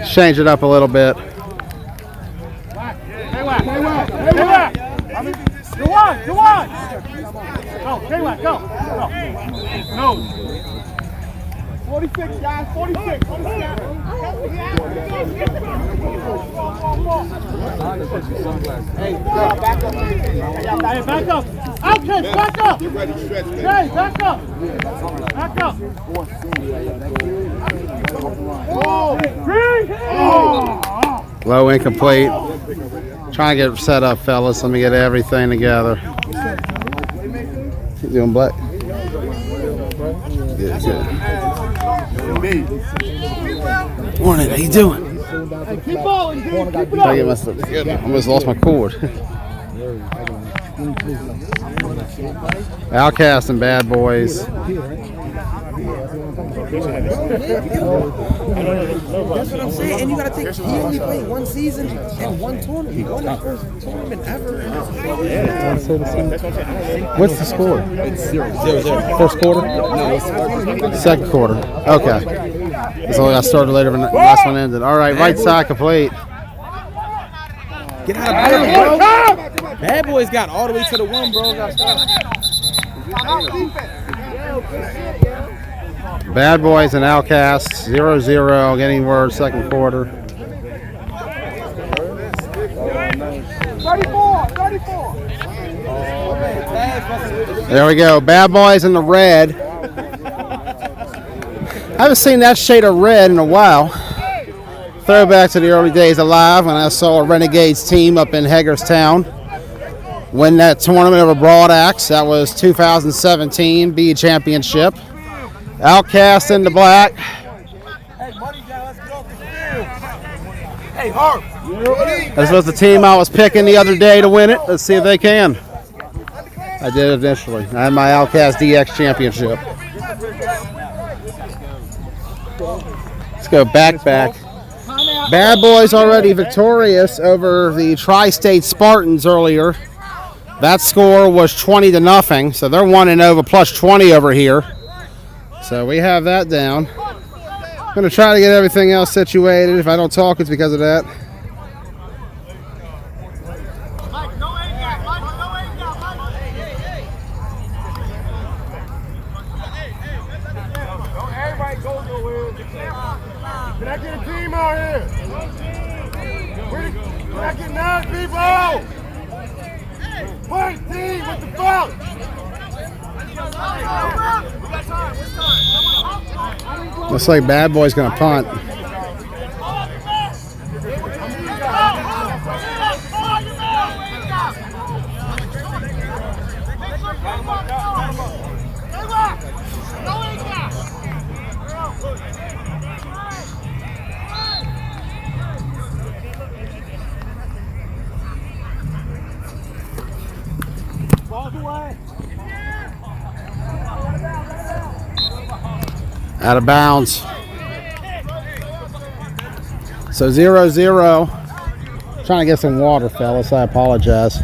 Change it up a little bit. Go on, go on. Go, K-Watt, go. No. 46, guys, 46. Hey, back up. Hey, back up. Outkast, back up. Hey, back up. Back up. Low incomplete. Trying to get set up, fellas. Let me get everything together. You doing black? Yeah, good. Morning, how you doing? Keep balling, dude. Keep it I up. almost lost my cord. Outkast and Bad Boys. That's what I'm saying. And you gotta think, he only played one season and one tournament. He won his first tournament ever. What's the score? It's 0-0. First quarter? No, Second quarter. Okay. So I started later when the last one ended. All right, right side complete. Get out of bounds, bro. Bad Boys got all the way to the 1, bro. Got stopped. Bad Boys and Outkast, 0-0, getting word, second quarter. 34. There we go. Bad Boys in the red. I haven't seen that shade of red in a while. Throwback to the early days of Live when I saw a Renegades team up in Hagerstown win that tournament over Broad Axe. That was 2017 B Championship. Outkast in the black. Hey, Harp. This was the team I was picking the other day to win it. Let's see if they can. I did initially. I had my Outkast DX Championship. Let's go back. Bad Boys already victorious over the Tri-State Spartans earlier. That score was 20-0, so they're 1-0 plus 20 over here. So we have that down. I'm going to try to get everything else situated. If I don't talk, it's because of that. Can I get a team out here? Can I get 9 people? One team with the ball. Looks like Bad Boy's going to punt. Out of bounds. So 0-0. Trying to get some water, fellas. I apologize.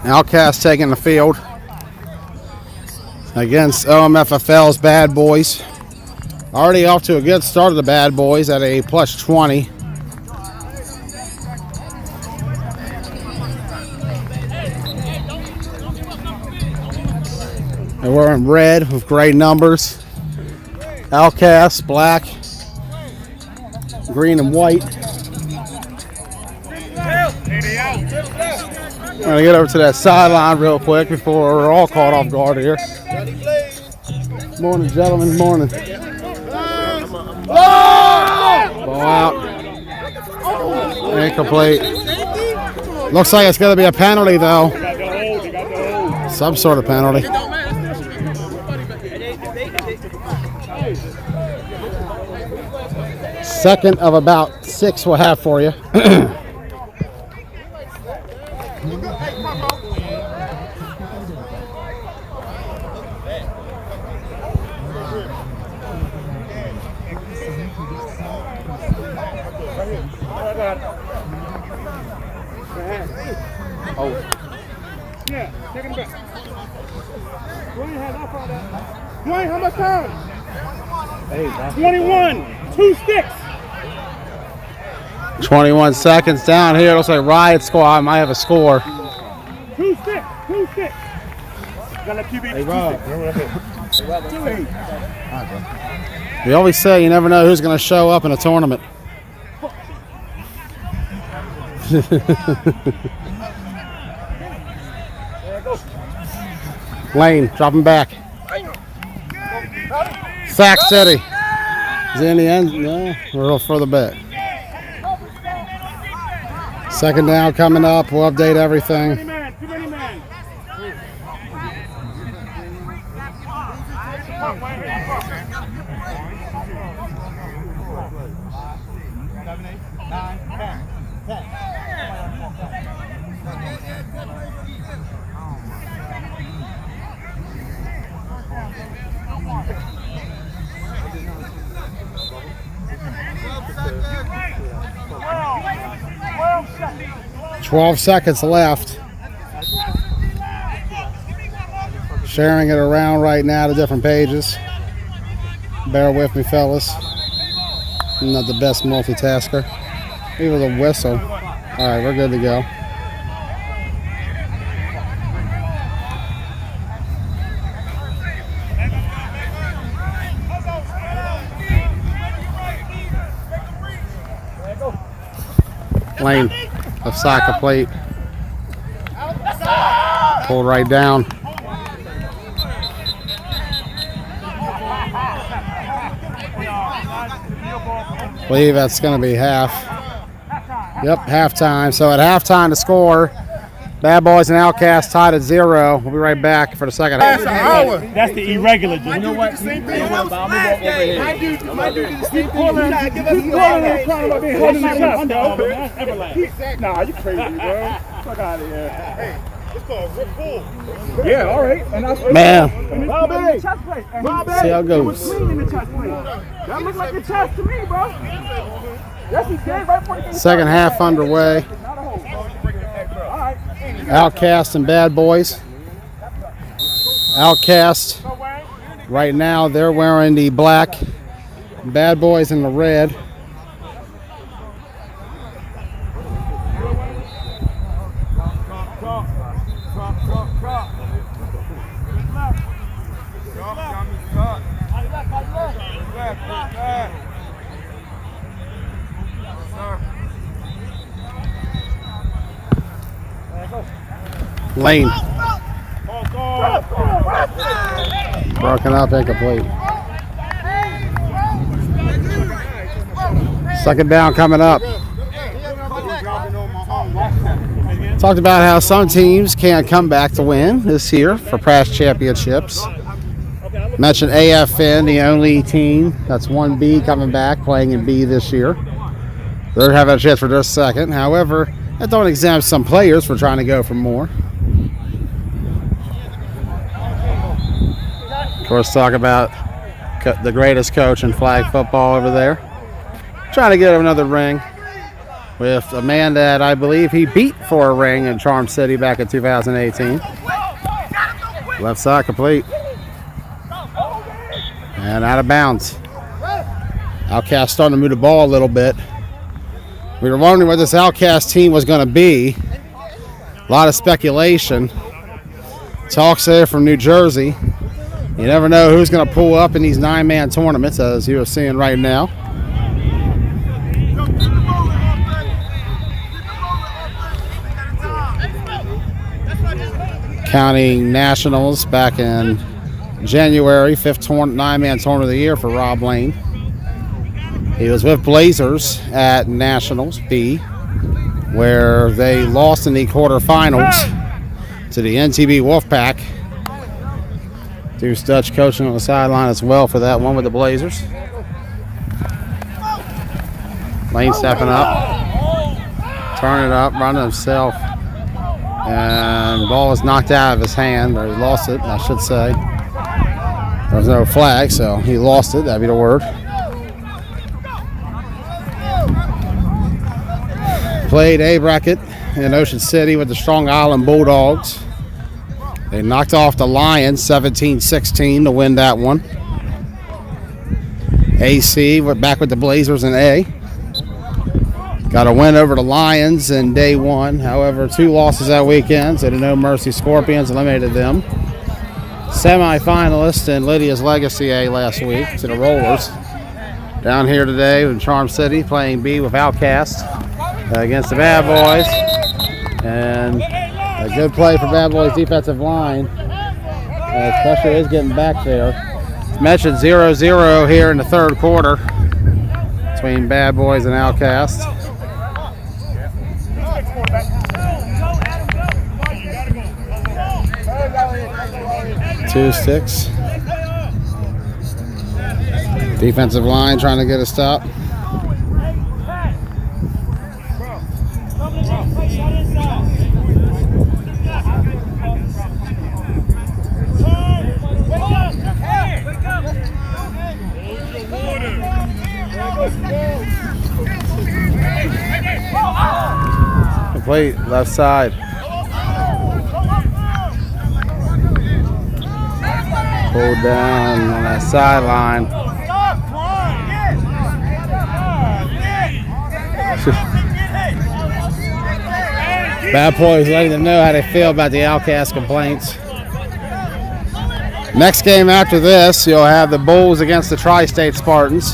Outkast taking the field against OMFFL's Bad Boys. Already off to a good start of the Bad Boys at a plus 20. And we're in red with gray numbers. Outkast, black, green and white. I'm going to get over to that sideline real quick before we're all caught off guard here. Morning, gentlemen. Morning. Ball out. Incomplete. Looks like it's going to be a penalty, though. Some sort of penalty. Second of about 6 we'll have for you. Yeah, take it back. Dwayne has up on that. Dwayne, how much time? 21. 2 sticks. 21 seconds down here. Looks like Riot Squad might have a score. 2 sticks. 2 sticks. Gotta let QB. Hey, Rob. We always say you never know who's going to show up in a tournament. Lane, drop him back. Sack City. Is he in the end? No, we're a little further back. Second down coming up. We'll update everything. $12 seconds left. Sharing it around right now to different pages. Bear with me, fellas. I'm not the best multitasker. Even the whistle. All right, we're good to go. Lane, left side complete. Pulled right down. I believe that's going to be half. Yep, halftime. So at halftime, the score, Bad Boys and Outkast tied at 0. We'll be right back for the second half. That's the irregular. You know what? My dude did the same thing. Nah, you crazy, bro. Fuck out of here. Hey, it's called Rip Bull. Yeah, all right. And that's Man, Bobby. see how it goes. That looks like a chest to me, bro. Yes, he did right for the Second half underway. Outkast and Bad Boys. Outkast, right now, they're wearing the black. Bad Boys in the red. Lane. Broken up, incomplete. Second down coming up. Talked about how some teams can't come back to win this year for past championships. Mentioned AFN, the only team that's 1B coming back, playing in B this year. They're having a chance for their second. However, that don't exempt some players for trying to go for more. Of course, talk about the greatest coach in flag football over there. Trying to get another ring with a man that I believe he beat for a ring in Charm City back in 2018. Left side complete. And out of bounds. Outkast starting to move the ball a little bit. We were wondering what this Outkast team was going to be. A lot of speculation. Talks there from New Jersey. You never know who's going to pull up in these 9-man tournaments, as you're seeing right now. Counting nationals back in January, 5th 9-man tournament of the year for Rob Lane. He was with Blazers at Nationals B, where they lost in the quarterfinals to the NTB Wolfpack. Deuce Dutch coaching on the sideline as well for that one with the Blazers. Lane stepping up, turning it up, running himself, and the ball was knocked out of his hand, or he lost it, I should say. There was no flag, so he lost it, that'd be the word. Played A bracket in Ocean City with the Strong Island Bulldogs. They knocked off the Lions 17-16 to win that one. AC went back with the Blazers in A. Got a win over the Lions in day one. However, 2 losses that weekend, so the No Mercy Scorpions eliminated them. Semi-finalist in Lydia's Legacy A last week to the Rollers. Down here today in Charm City playing B with Outkast against the Bad Boys. And a good play for Bad Boys defensive line. Pressure is getting back there. It's mentioned 0-0 here in the third quarter between Bad Boys and Outkast. Two sticks. Defensive line trying to get a stop. Incomplete, left side. Pulled down on that sideline. Bad boys letting them know how they feel about the Outkast complaints. Next game after this, you'll have the Bulls against the Tri-State Spartans.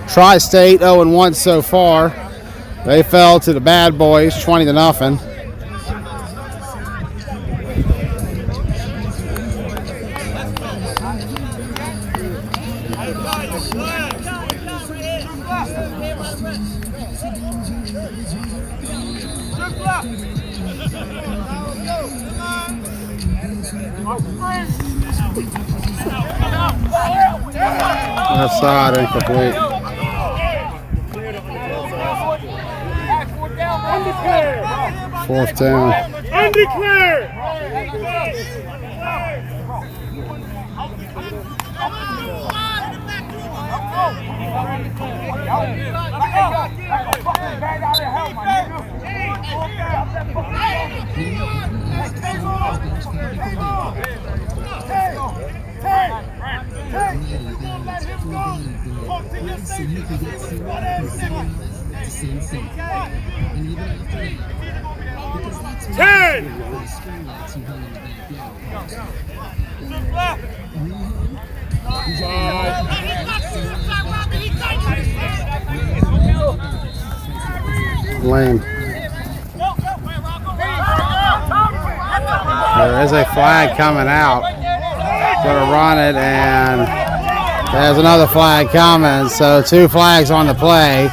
Tri-State 0-1 so far. They fell to the Bad Boys 20-0. Left side incomplete. Fourth down. Undeclared. Lane. There is a flag coming out. Going to run it, and there's another flag coming. So 2 flags on the play.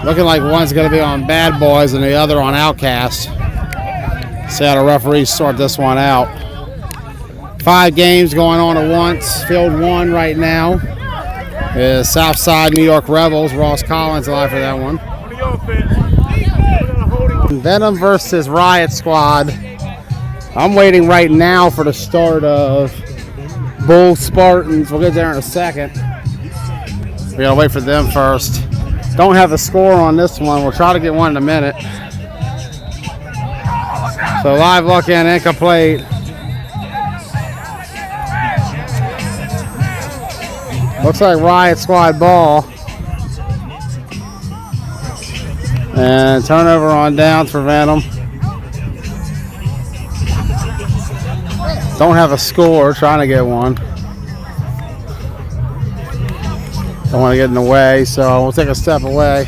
Looking like one's going to be on Bad Boys and the other on Outkast. See how the referees sort this one out. 5 games going on at once. Field 1 right now is Southside New York Rebels. Ross Collins live for that one. Venom versus Riot Squad. I'm waiting right now for the start of Bulls Spartans. We'll get there in a second. We gotta wait for them first. Don't have the score on this one. We'll try to get one in a minute. So live look in, incomplete. Looks like Riot Squad ball. And turnover on downs for Venom. Don't have a score, trying to get one. Don't want to get in the way, so we'll take a step away.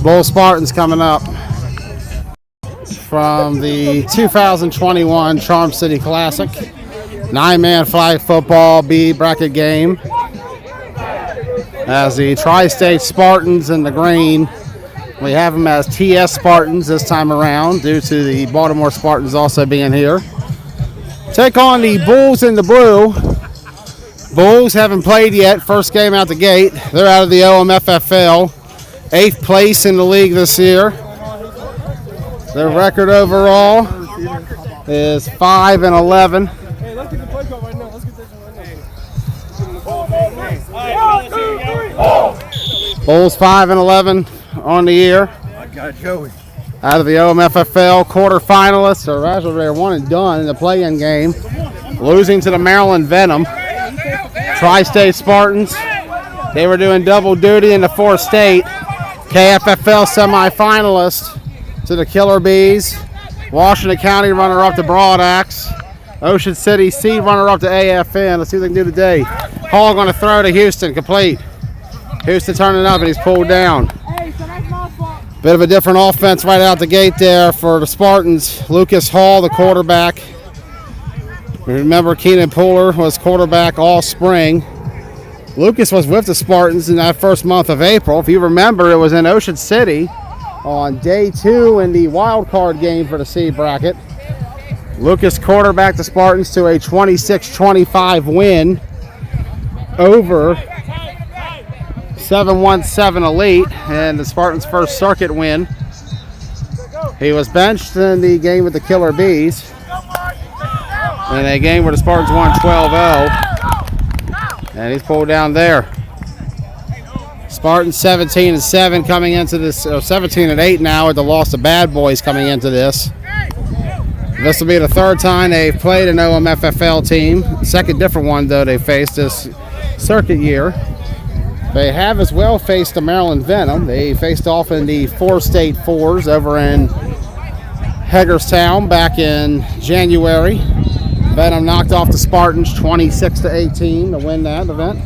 Bulls Spartans coming up from the 2021 Charm City Classic. 9-man flag football B bracket game. As the Tri-State Spartans in the green, we have them as TS Spartans this time around due to the Baltimore Spartans also being here. Take on the Bulls in the blue. Bulls haven't played yet. First game out the gate. They're out of the OMFFL. 8th place in the league this year. Their record overall is 5-11. Hey, let's get the play call right now. Let's get this one right now. Bulls 5-11 on the year. I got Joey. Out of the OMFFL quarterfinalists, or actually they're 1 and done in the play-in game, losing to the Maryland Venom. Tri-State Spartans, they were doing double duty in the 4th state. KFFL semifinalist to the Killer Bees. Washington County runner-up to Broad Axe. Ocean City C runner-up to AFN. Let's see what they can do today. Hall going to throw to Houston, complete. Houston turning up and he's pulled down. Bit of a different offense right out the gate there for the Spartans. Lucas Hall, the quarterback. Remember, Keenan Pooler was quarterback all spring. Lucas was with the Spartans in that first month of April. If you remember, it was in Ocean City on day 2 in the wild card game for the C bracket. Lucas quarterbacked the Spartans to a 26-25 win over 717 Elite and the Spartans' first circuit win. He was benched in the game with the Killer Bees in a game where the Spartans won 12-0, and he's pulled down there. Spartans 17-7 coming into this, 17-8 now with the loss of Bad Boys coming into this. This will be the third time they've played an OMFFL team. Second different one, though, they faced this circuit year. They have as well faced the Maryland Venom. They faced off in the four-state fours over in Hagerstown back in January. Venom knocked off the Spartans 26-18 to win that event.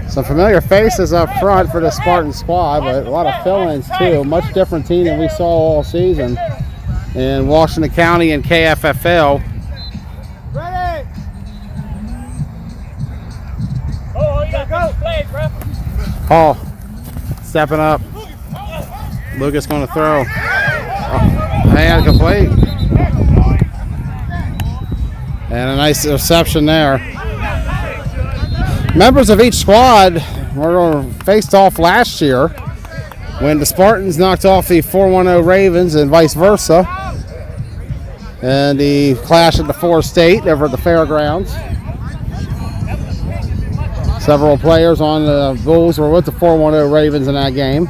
Some familiar faces up front for the Spartan squad, but a lot of fill-ins too. Much different team than we saw all season in Washington County and KFFL. Ready? Oh, you got go. Play, bro. Paul stepping up. Lucas going to throw. And complete. And a nice reception there. Members of each squad were faced off last year when the Spartans knocked off the 410 Ravens and vice versa. And the clash at the four-state over at the fairgrounds. Several players on the Bulls were with the 410 Ravens in that game.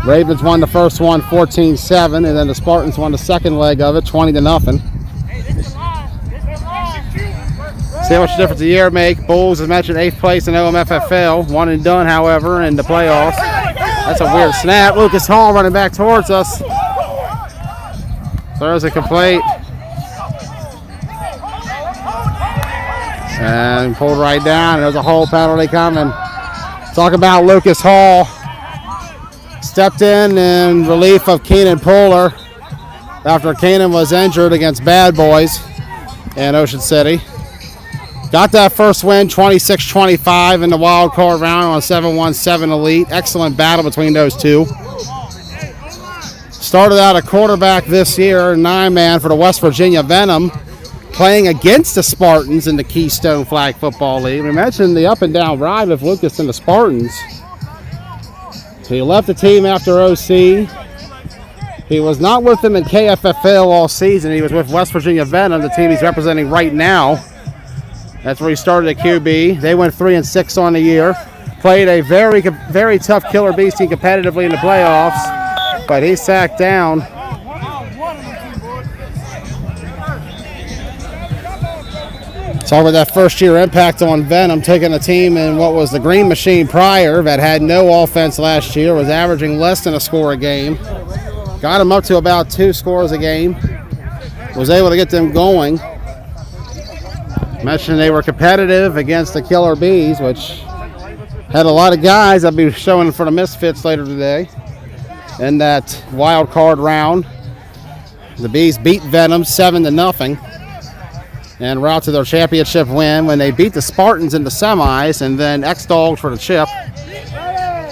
Ravens won the first one 14-7, and then the Spartans won the second leg of it 20-0. See how much difference a year make. Bulls, as mentioned, 8th place in OMFFL. One and done, however, in the playoffs. That's a weird snap. Lucas Hall running back towards us. Throws it complete. And pulled right down. There's a hold penalty coming. Talk about Lucas Hall. Stepped in relief of Keenan Poehler after Keenan was injured against Bad Boys in Ocean City. Got that first win, 26-25 in the wild card round on 7-1-7 Elite. Excellent battle between those two. Started out a quarterback this year, 9-man for the West Virginia Venom, playing against the Spartans in the Keystone Flag Football League. We mentioned the up and down ride of Lucas and the Spartans. He left the team after OC. He was not with them in KFFL all season. He was with West Virginia Venom, the team he's representing right now. That's where he started at QB. They went 3-6 on the year. Played a very, very tough Killer Bees team competitively in the playoffs, but he sacked down. Talk about that first-year impact on Venom, taking a team in what was the Green Machine prior that had no offense last year, was averaging less than a score a game. Got him up to about 2 scores a game. Was able to get them going. Mentioned they were competitive against the Killer Bees, which had a lot of guys that'll be showing for the Misfits later today. In that wild card round, the Bees beat Venom 7-0 and route to their championship win when they beat the Spartans in the semis and then X-Dogs for the chip.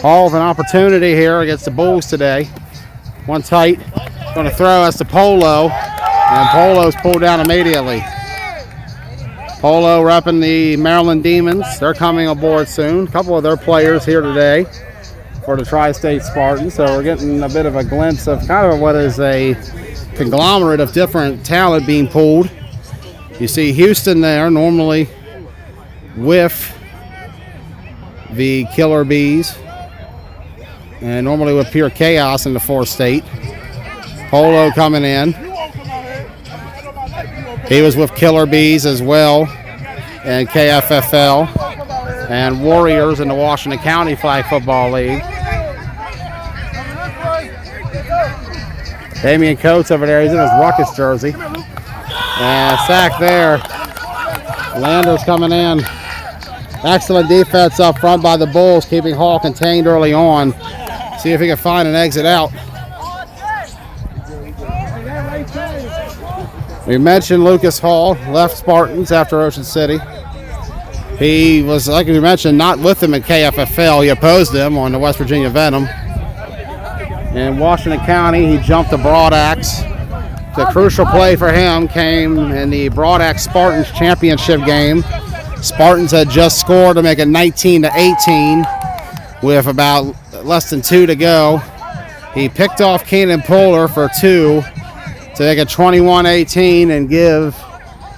All of an opportunity here against the Bulls today. One tight, going to throw us to Polo, and Polo's pulled down immediately. Polo repping the Maryland Demons. They're coming aboard soon. A couple of their players here today for the Tri-State Spartans. So we're getting a bit of a glimpse of kind of what is a conglomerate of different talent being pulled. You see Houston there, normally with the Killer Bees, and normally with Pure Chaos in the fourth state. Polo coming in. He was with Killer Bees as well and KFFL and Warriors in the Washington County Flag Football League. Damian Coates over there, he's in his Ruckus jersey. And sack there. Landers coming in. Excellent defense up front by the Bulls, keeping Hall contained early on. See if he can find an exit out. We mentioned Lucas Hall left Spartans after Ocean City. He was, like we mentioned, not with them in KFFL. He opposed them on the West Virginia Venom. In Washington County, he jumped the Broad Axe. The crucial play for him came in the Broad Axe Spartans championship game. Spartans had just scored to make it 19-18 with about less than 2 to go. He picked off Keenan Poehler for 2 to make it 21-18 and give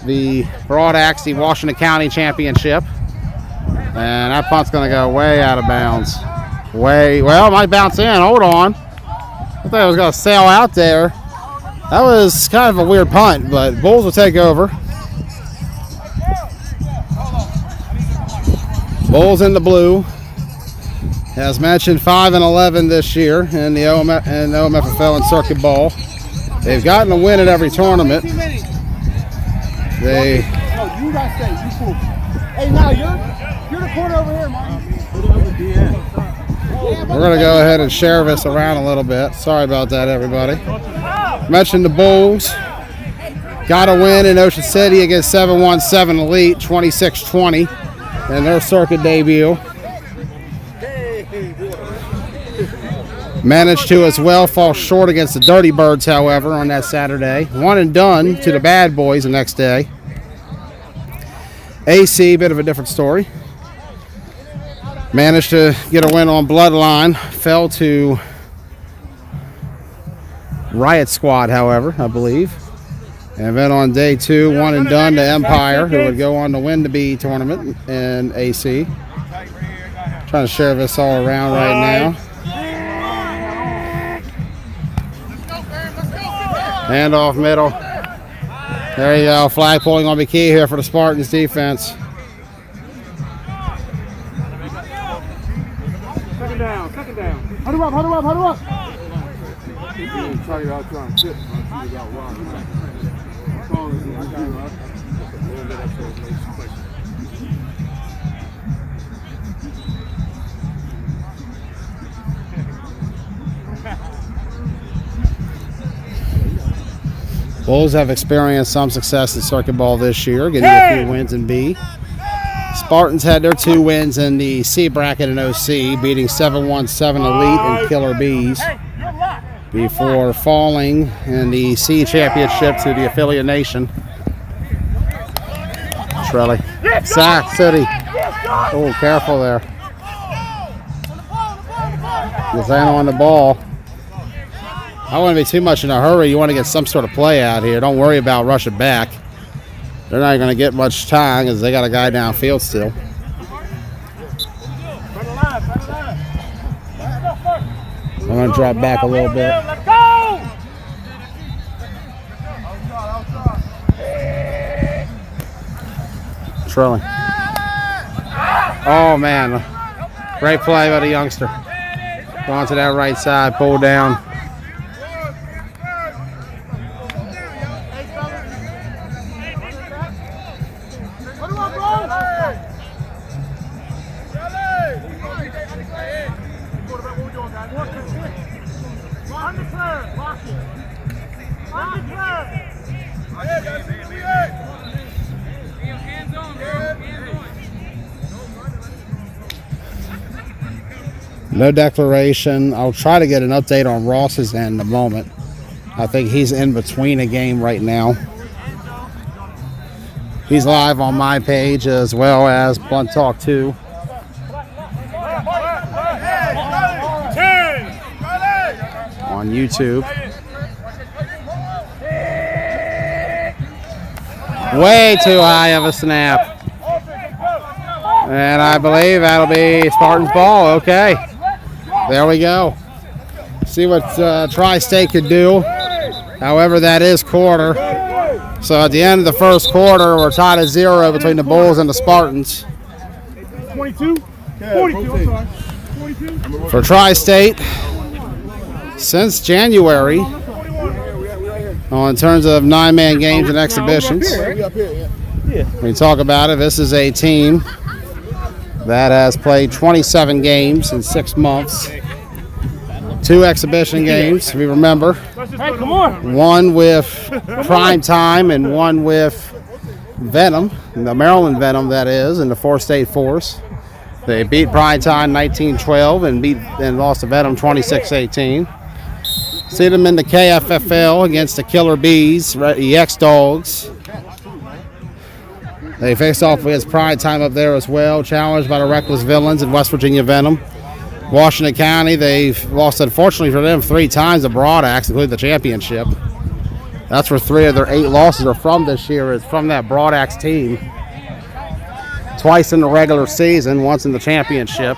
the Broad Axe, the Washington County Championship. And that punt's going to go way out of bounds. Well, it might bounce in. Hold on. I thought it was going to sail out there. That was kind of a weird punt, but Bulls will take over. Bulls in the blue. As mentioned, 5-11 this year in the OMFFL and circuit ball. They've gotten a win at every tournament. You guys stay. You cool. Hey, now you're the corner over here, man. We're going to go ahead and share this around a little bit. Sorry about that, everybody. Mentioned the Bulls. Got a win in Ocean City against 717 Elite, 26-20 in their circuit debut. Managed to as well fall short against the Dirty Birds, however, on that Saturday. One and done to the Bad Boys the next day. AC, bit of a different story. Managed to get a win on Bloodline. Fell to Riot Squad, however, I believe. And then on day 2, one and done to Empire, who would go on to win the B tournament in AC. Trying to share this all around right now. Hand off middle. There you go. Flag pulling on the key here for the Spartans defense. Second down. Huddle up. Try you out trying to sit. Bulls have experienced some success in circuit ball this year, getting a few wins in B. Spartans had their 2 wins in the C bracket in OC, beating 717 Elite and Killer Bees before falling in the C championship to the affiliate nation. Trelly. Sack City. Oh, careful there. Lozano on the ball. I don't want to be too much in a hurry. You want to get some sort of play out here. Don't worry about rushing back. They're not going to get much time because they got a guy downfield still. I'm going to drop back a little bit. Let's go! Trilling. Oh, man. Great play by the youngster. Going to that right side, pull down. No declaration. I'll try to get an update on Ross's end in a moment. I think he's in between a game right now. He's live on my page as well as Blunt Talk 2. On YouTube. Way too high of a snap. And I believe that'll be Spartans ball. Okay. There we go. See what Tri-State could do. However, that is quarter. So at the end of the first quarter, we're tied at 0 between the Bulls and the Spartans. 22? 42, I'm sorry. 42? For Tri-State, since January, in terms of 9-man games and exhibitions, we talk about it. This is a team that has played 27 games in 6 months. 2 exhibition games, we remember. Hey, come on. One with Prime Time and one with Venom, the Maryland Venom that is, in the 4-state force. They beat Prime Time 19-12 and lost to Venom 26-18. See them in the KFFL against the Killer Bees, the X-Dogs. They faced off against Prime Time up there as well, challenged by the Reckless Villains and West Virginia Venom. Washington County, they've lost, unfortunately for them, 3 times the Broad Axe, including the championship. That's where 3 of their 8 losses are from this year. Is from that Broad Axe team. Twice in the regular season, once in the championship.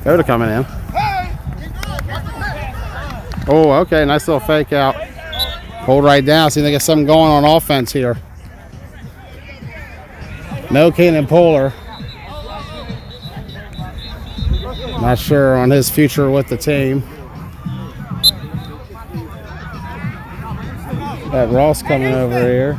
Coda coming in. Oh, okay, nice little fake out. Hold right down. See if they get something going on offense here. No Keenan Poehler. Not sure on his future with the team. Got Ross coming over here.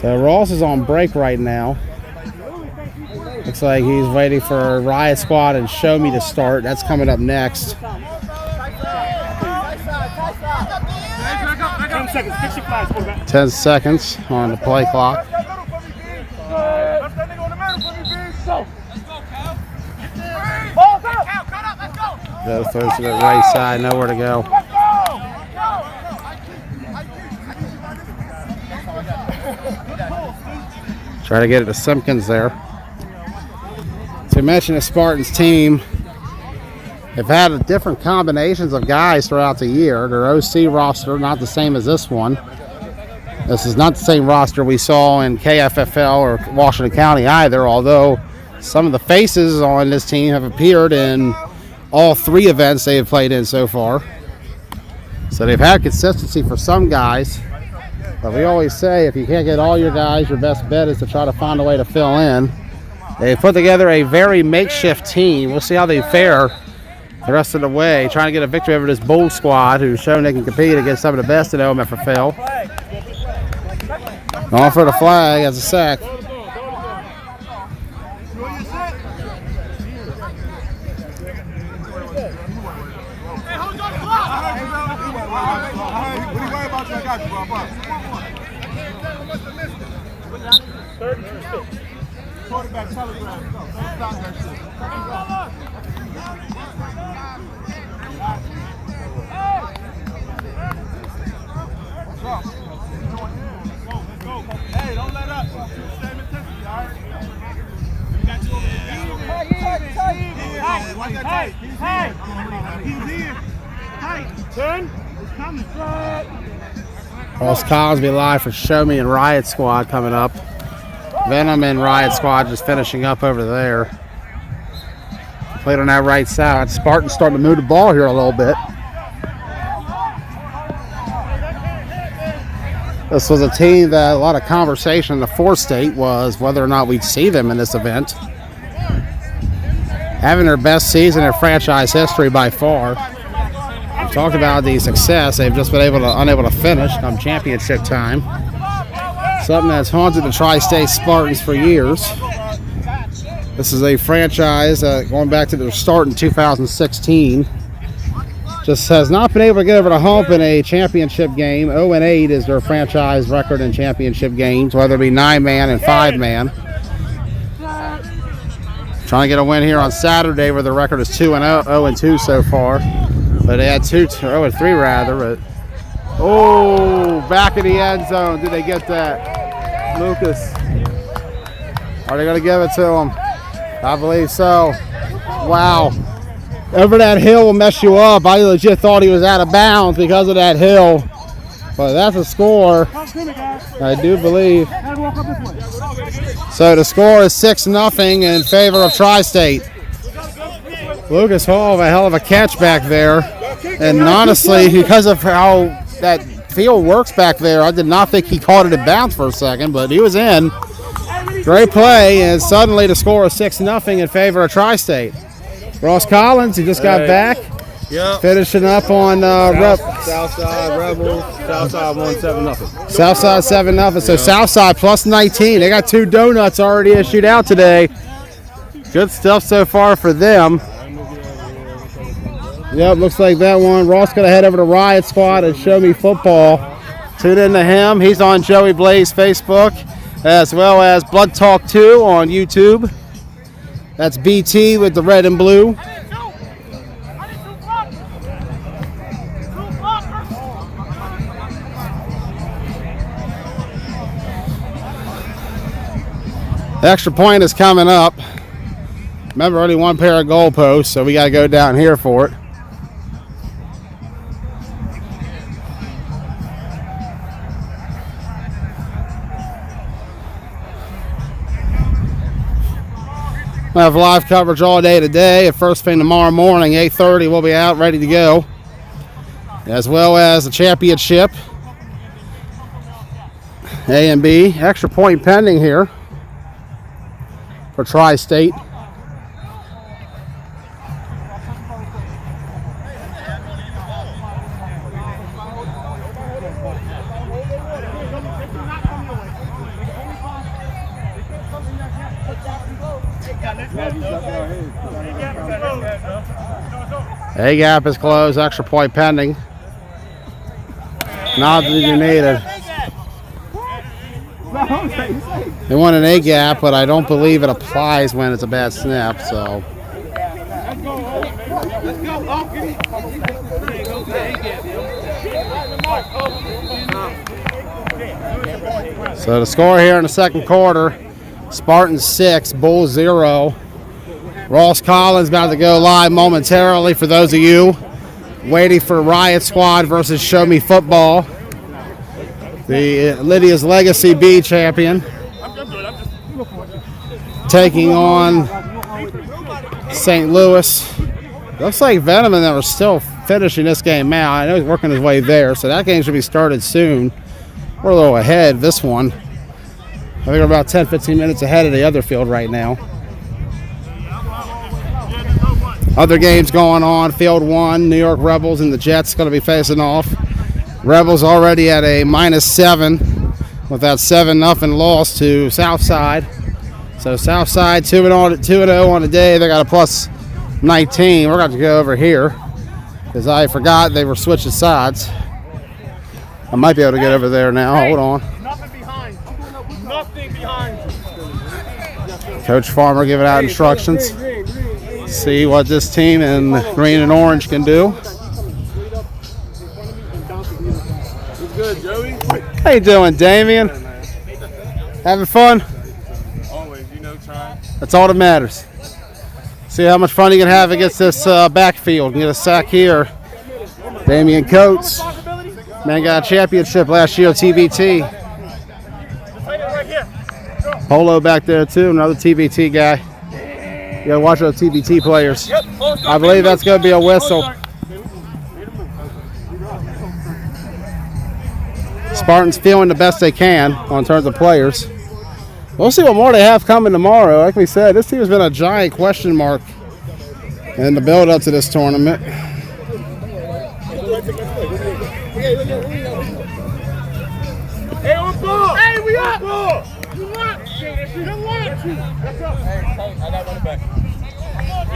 So Ross is on break right now. Looks like he's waiting for Riot Squad and Show Me to start. That's coming up next. 10 seconds. Fix your flags, quarterback. 10 seconds on the play clock. Go throws to the right side, nowhere to go. Try to get it to Simpkins there. To mention the Spartans team, they've had different combinations of guys throughout the year. Their OC roster, not the same as this one. This is not the same roster we saw in KFFL or Washington County either, although some of the faces on this team have appeared in all 3 events they have played in so far. So they've had consistency for some guys. But we always say if you can't get all your guys, your best bet is to try to find a way to fill in. They put together a very makeshift team. We'll see how they fare the rest of the way, trying to get a victory over this Bull squad who's shown they can compete against some of the best in OMFFL. Going for the flag as a sack. Quarterback telegraph. Don't stop that shit. Let's go. Hey, don't let up. Same intensity, all right? We got you over there. Tight. He's here. Tight. 10. It's coming. Ross Collins will be live for Show Me and Riot Squad coming up. Venom and Riot Squad just finishing up over there. Played on that right side. Spartans starting to move the ball here a little bit. This was a team that a lot of conversation in the 4 state was whether or not we'd see them in this event. Having their best season in franchise history by far. We've talked about the success. They've just been unable to finish come championship time. Something that's haunted the Tri-State Spartans for years. This is a franchise going back to their start in 2016. Just has not been able to get over the hump in a championship game. 0-8 is their franchise record in championship games, whether it be 9-man and 5-man. Trying to get a win here on Saturday where the record is 0-2 so far. But they had 0-3 rather. But back in the end zone. Did they get that? Lucas. Are they going to give it to him? I believe so. Wow. Over that hill will mess you up. I legit thought he was out of bounds because of that hill. But that's a score. I do believe. So the score is 6-0 in favor of Tri-State. Lucas Hall, a hell of a catch back there. And honestly, because of how that field works back there, I did not think he caught it in bounds for a second, but he was in. Great play, and suddenly the score is 6-0 in favor of Tri-State. Ross Collins, he just got back. Yep. Finishing up on Southside Rebels. Southside won 7-0. Southside 7-0. So Southside plus 19. They got 2 donuts already issued out today. Good stuff so far for them. Yep, looks like that one. Ross going to head over to Riot Squad and Show Me Football. Tune in to him. He's on Joey Blaze Facebook, as well as Blood Talk 2 on YouTube. That's BT with the red and blue. Extra point is coming up. Remember, only one pair of goalposts, so we got to go down here for it. We'll have live coverage all day today. At first thing tomorrow morning, 8:30, we'll be out ready to go. As well as the championship. A and B. Extra point pending here for Tri-State. A gap is closed, extra point pending. Not that you needed. They want an A gap, but I don't believe it applies when it's a bad snap, so. So the score here in the second quarter, Spartans 6, Bulls 0. Ross Collins about to go live momentarily for those of you waiting for Riot Squad versus Show Me Football. The Lydia's Legacy B champion taking on St. Louis. Looks like Venom and them are still finishing this game out. I know he's working his way there, so that game should be started soon. We're a little ahead this one. I think we're about 10-15 minutes ahead of the other field right now. Other games going on. Field 1, New York Rebels and the Jets going to be facing off. Rebels already at a -7 with that 7-0 loss to Southside. So Southside 2-0 on the day. They got a +19. We're going to go over here because I forgot they were switching sides. I might be able to get over there now. Hold on. Nothing behind. Nothing behind. Coach Farmer giving out instructions. See what this team in green and orange can do. Good, Joey. How you doing, Damien? Having fun? Always, trying. That's all that matters. See how much fun you can have against this backfield. Get a sack here. Damian Coates. Man got a championship last year at TBT. Polo back there too, another TBT guy. You gotta watch those TBT players. I believe that's gonna be a whistle. Spartans feeling the best they can on terms of players. We'll see what more they have coming tomorrow. Like we said, this team has been a giant question mark in the build up to this tournament. Hey, on ball! Hey, we up! You want? You want? Let's go. Hey, I got one back. Come on,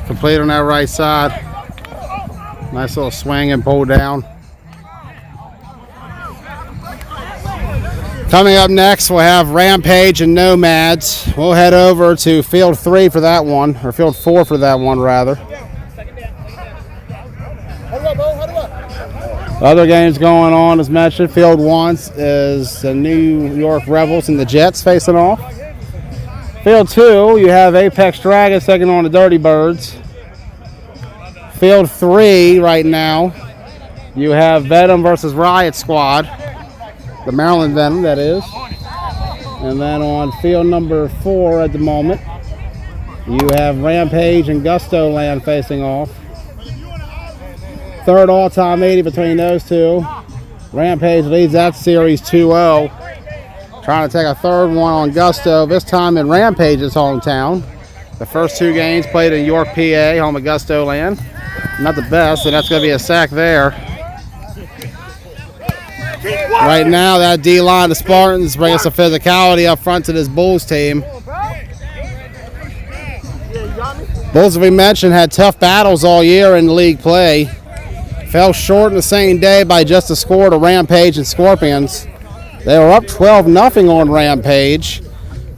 Complete on that right side. Nice little swing and pull down. Coming up next, we'll have Rampage and Nomads. We'll head over to Field 3 for that one, or Field 4 for that one, rather. Other games going on, as mentioned. Field 1 is the New York Rebels and the Jets facing off. Field 2, you have Apex Dragons taking on the Dirty Birds. Field 3 right now, you have Venom versus Riot Squad. The Maryland Venom, that is. And then on field number 4 at the moment, you have Rampage and Gustoland facing off. Third all-time 80 between those two. Rampage leads that series 2-0. Trying to take a third one on Gusto, this time in Rampage's hometown. The first two games played in York, PA, home of Gustoland. Not the best, and that's going to be a sack there. Right now, that D-line, the Spartans, bringing some physicality up front to this Bulls team. Bulls, as we mentioned, had tough battles all year in league play. Fell short in the same day by just a score to Rampage and Scorpions. They were up 12-0 on Rampage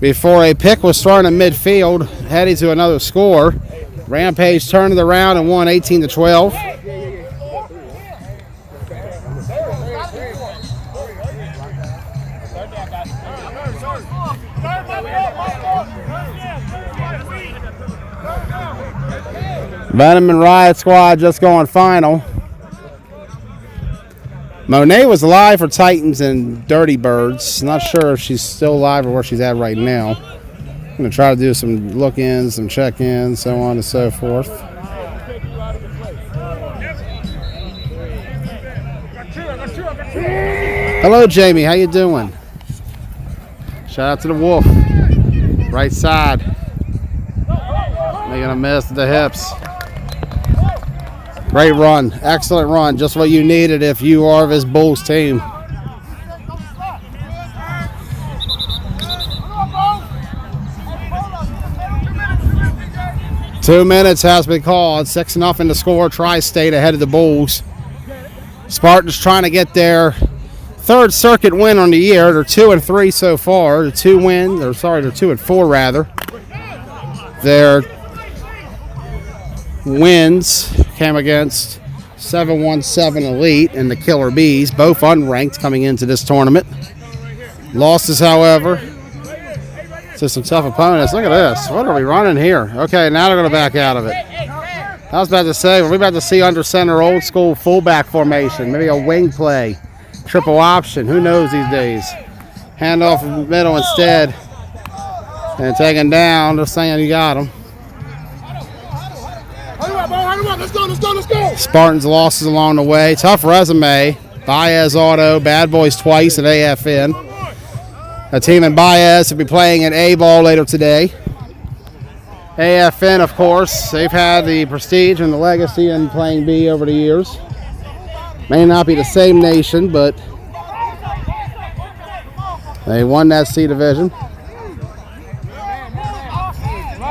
before a pick was thrown in midfield, heading to another score. Rampage turned it around and won 18-12. Venom and Riot Squad just going final. Monet was live for Titans and Dirty Birds. Not sure if she's still live or where she's at right now. I'm going to try to do some look-ins, some check-ins, so on and so forth. Hello, Jamie. How you doing? Shout out to the Wolf. Right side. Making a miss at the hips. Great run. Excellent run. Just what you needed if you are this Bulls team. Two minutes has been called. 6-0 to score. Tri-State ahead of the Bulls. Spartans trying to get their third circuit win on the year. They're 2-3 so far. They're 2-4 rather. Their wins came against 717 Elite and the Killer Bees, both unranked coming into this tournament. Losses, however, to some tough opponents. Look at this. What are we running here? Okay, now they're going to back out of it. I was about to say, we're about to see under center old school fullback formation, maybe a wing play, triple option. Who knows these days? Hand off in the middle instead and taken down. They're saying you got them. Let's go. Spartans losses along the way. Tough resume. Baez Auto, Bad Boys twice at AFN. A team in Baez will be playing at A-Ball later today. AFN, of course, they've had the prestige and the legacy in playing B over the years. May not be the same nation, but they won that C division.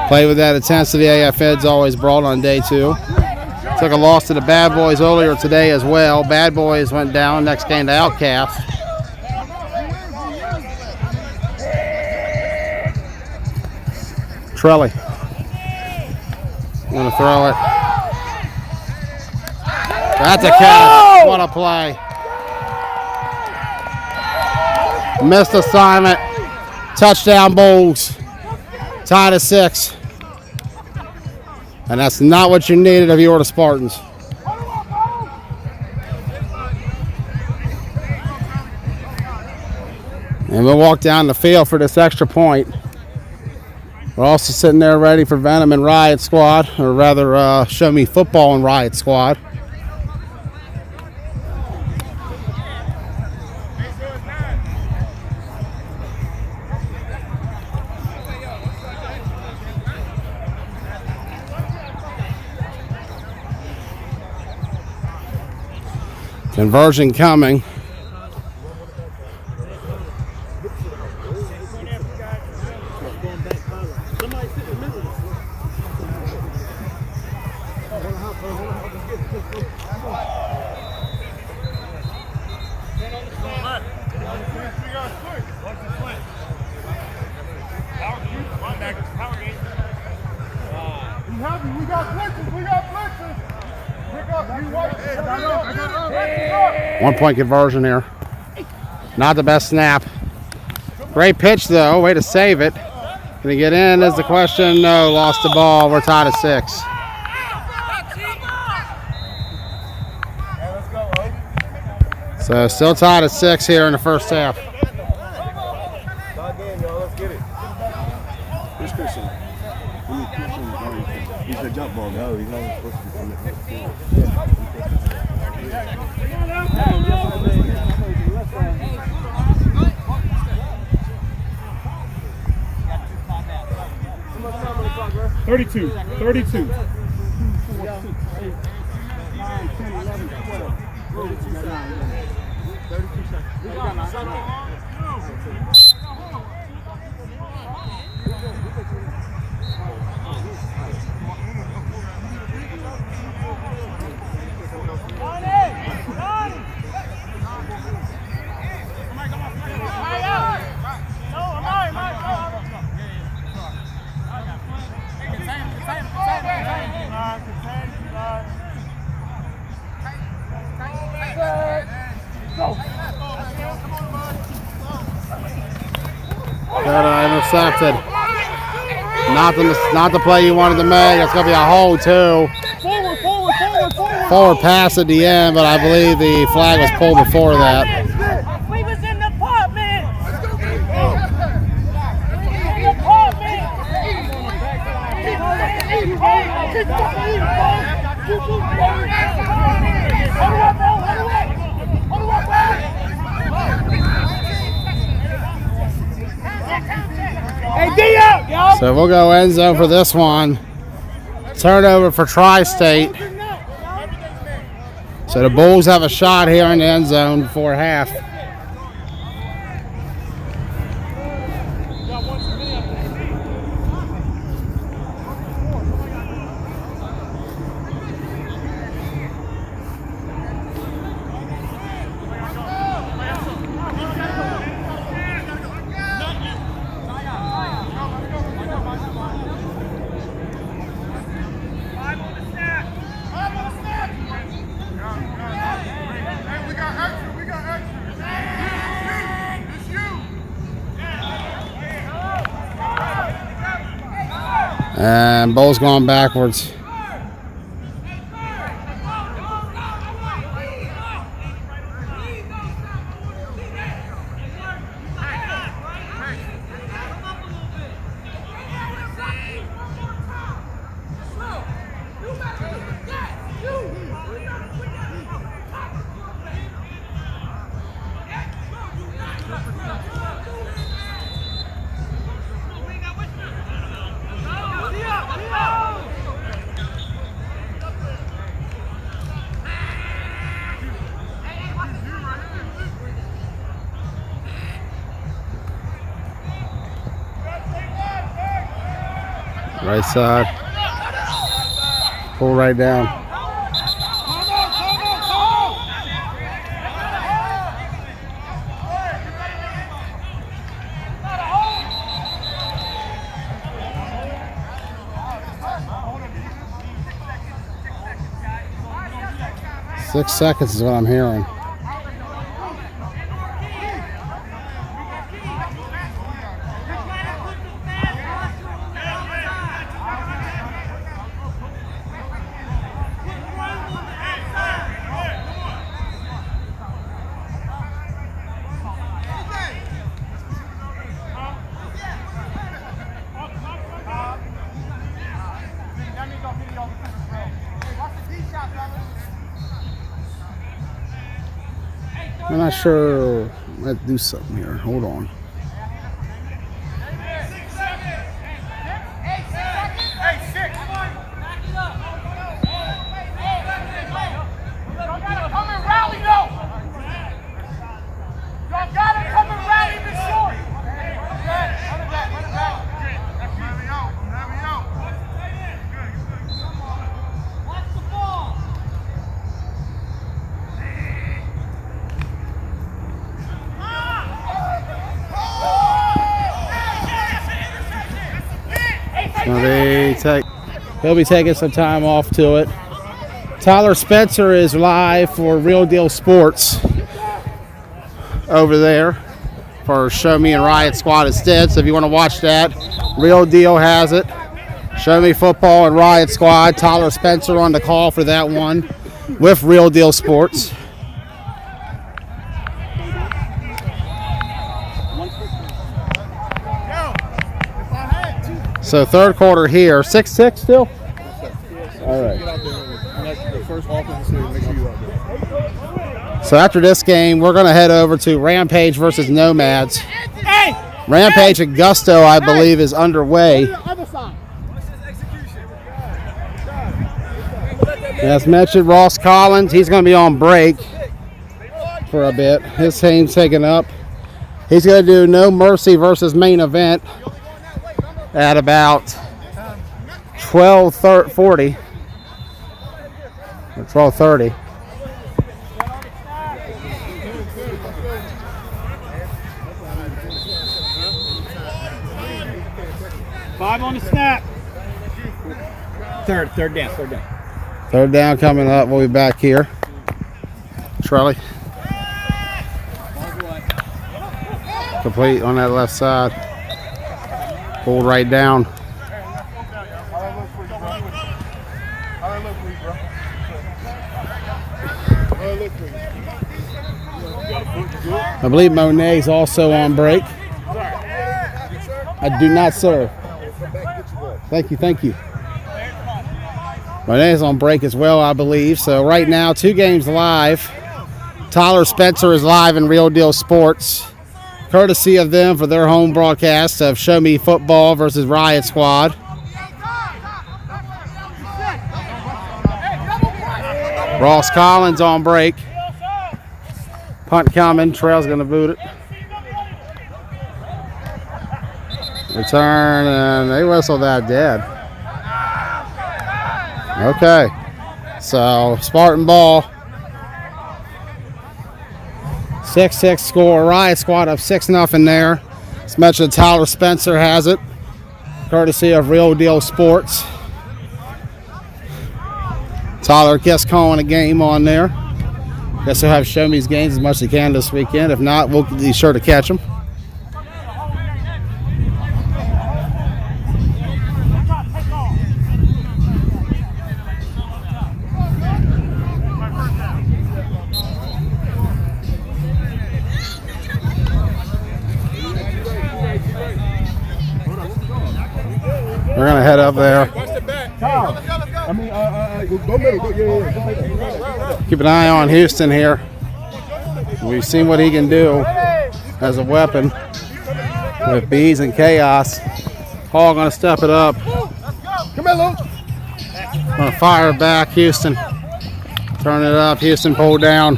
Play with that intensity AFN's always brought on day two. Took a loss to the Bad Boys earlier today as well. Bad Boys went down, next game to Outkast. Trelly. Gonna throw it. That's a catch. What a play. Missed assignment. Touchdown Bulls. Tied at 6. And that's not what you needed if you were the Spartans. And we'll walk down the field for this extra point. We're also sitting there ready for Venom and Riot Squad, or rather Show Me Football and Riot Squad. Conversion coming. One-point conversion here. Not the best snap. Great pitch, though. Way to save it. Can he get in is the question. No, lost the ball. We're tied at 6. So still tied at 6 here in the first half. Who's Christian? He's the jump ball. No, he's not supposed to be from the field. 32. 32. Got intercepted. Not the play you wanted to make. It's going to be a hold, too. Forward pass at the end, but I believe the flag was pulled before that. We was in the apartment. So we'll go end zone for this one. Turnover for Tri-State. So the Bulls have a shot here in the end zone before half. And Bulls going backwards. Right side. Pull right down. Six seconds is what I'm hearing. I'm not sure. Let's do something here. Hold on. He'll be taking some time off to it. Tyler Spencer is live for Real Deal Sports over there for Show Me and Riot Squad instead. So if you want to watch that, Real Deal has it. Show Me Football and Riot Squad. Tyler Spencer on the call for that one with Real Deal Sports. So third quarter here, 6-6 still? All right. So after this game, we're going to head over to Rampage versus Nomads. Rampage at Gusto, I believe, is underway. As mentioned, Ross Collins, he's going to be on break for a bit. His team's taken up. He's going to do No Mercy versus Main Event at about 12:40 or 12:30. Five on the snap. Third down. Third down coming up. We'll be back here. Trelly. Complete on that left side. Pulled right down. for you, bro. How I look for you, bro? How I look for you? I believe Monet's also on break. I do not, sir. Thank you, thank you. Monet's on break as well, I believe. So right now, 2 games live. Tyler Spencer is live in Real Deal Sports, courtesy of them for their home broadcast of Show Me Football versus Riot Squad. Ross Collins on break. Punt coming. Trail's going to boot it. Return, and they whistle that dead. Okay. So, Spartan ball. 6-6 score. Riot Squad up 6-0 there. As mentioned, Tyler Spencer has it, courtesy of Real Deal Sports. Tyler gets calling a game on there. Guess he'll have Show Me's games as much as he can this weekend. If not, we'll be sure to catch him. We're going to head up there. Go middle. Yeah. Keep an eye on Houston here. We've seen what he can do as a weapon with bees and chaos. Hall going to step it up. Come here, Luke. Going to fire back, Houston. Turn it up. Houston pulled down.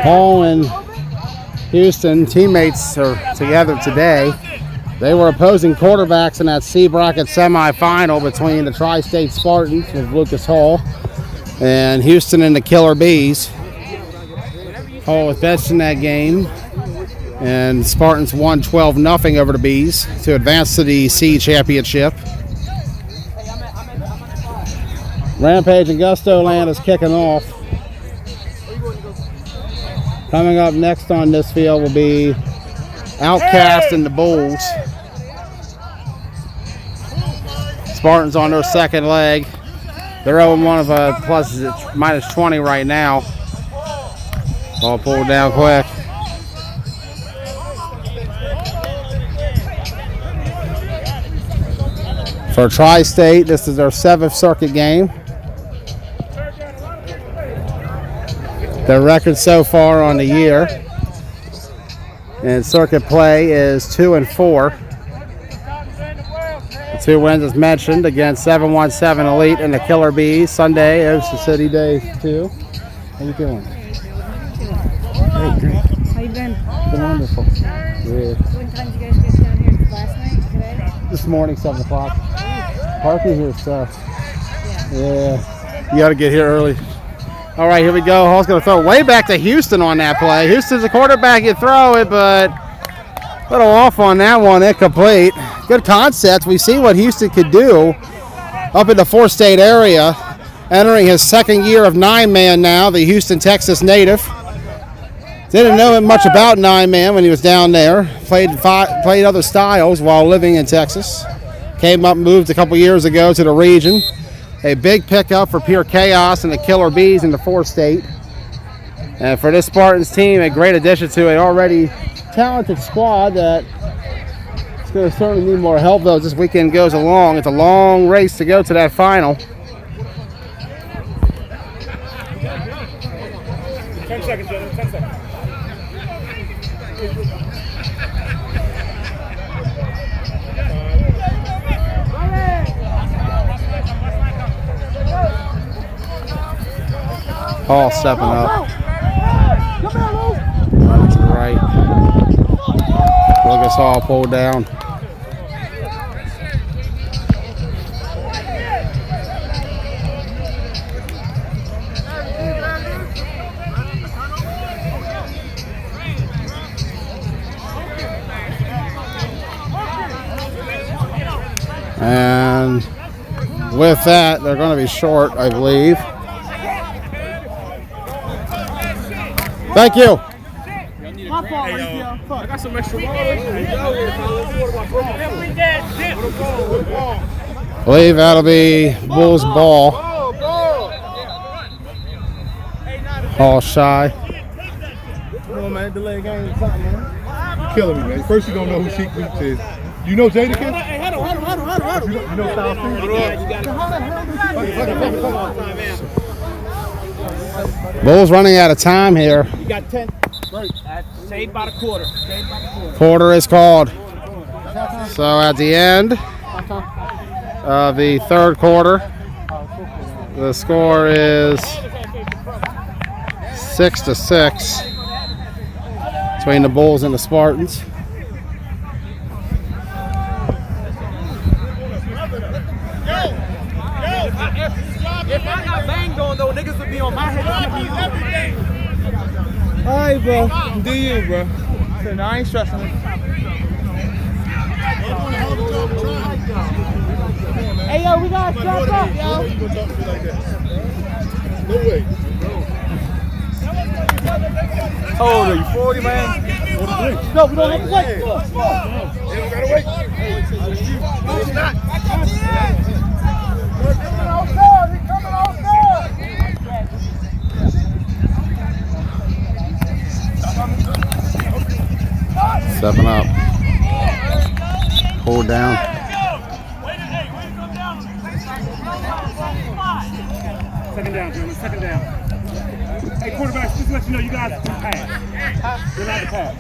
Hall and Houston teammates are together today. They were opposing quarterbacks in that C bracket semifinal between the Tri-State Spartans with Lucas Hall and Houston and the Killer Bees. Hall was benched in that game, and Spartans won 12-0 over the Bees to advance to the C championship. Rampage and Gustoland is kicking off. Coming up next on this field will be Outkast and the Bulls. Spartans on their second leg. They're 0-1 of a plus minus 20 right now. Ball pulled down quick. For Tri-State, this is their 7th circuit game. Their record so far on the year in circuit play is 2-4. The 2 wins as mentioned against 717 Elite and the Killer Bees. Sunday, Ocean City Day 2. How you doing? Hey, great. How you been? Been wonderful. Yeah. What time did you guys get down here? Last night? Today? This morning, 7 o'clock. Parking here sucks. Yeah. You got to get here early. All right, here we go. Hall's going to throw way back to Houston on that play. Houston's a quarterback. You throw it, but a little off on that one. Incomplete. Good concept. We see what Houston could do up in the 4-state area. Entering his 2nd year of 9-man now, the Houston, Texas native. Didn't know much about 9-man when he was down there. Played other styles while living in Texas. Came up, moved a couple years ago to the region. A big pickup for Pure Chaos and the Killer Bees in the 4-state. And for this Spartans team, a great addition to an already talented squad that is going to certainly need more help, though, as this weekend goes along. It's a long race to go to that final. 10 seconds, gentlemen. 10 seconds. Hall stepping up. Right to the right. Lucas Hall pulled down. And with that, they're going to be short, I believe. Thank you. my fault, Mauricio. Fuck. I got some extra water. I believe that'll be Bulls ball. All shy. Come on, man. Delay game or something, man. You're killing me, man. First, you don't know who Sheik Weeks is. You know Jadakiss? Hey, hold on. You know Styles P? Bulls running out of time here. You got 10. Right. Saved by the quarter. Quarter is called. So at the end of the third quarter, the score is 6-6 between the Bulls and the Spartans. If I got banged on, though, niggas would be on my head. All right, bro. Do you, bro? No, I ain't stressing it. Hey, yo, we gotta strap up, yo. No way. How old are you? 40, man? No, we don't have to wait. You don't gotta wait. No, it's not. Stepping up. Hold down. Second down, gentlemen. Second down. Hey, quarterbacks, just to let you know you guys can pass. You're allowed to pass.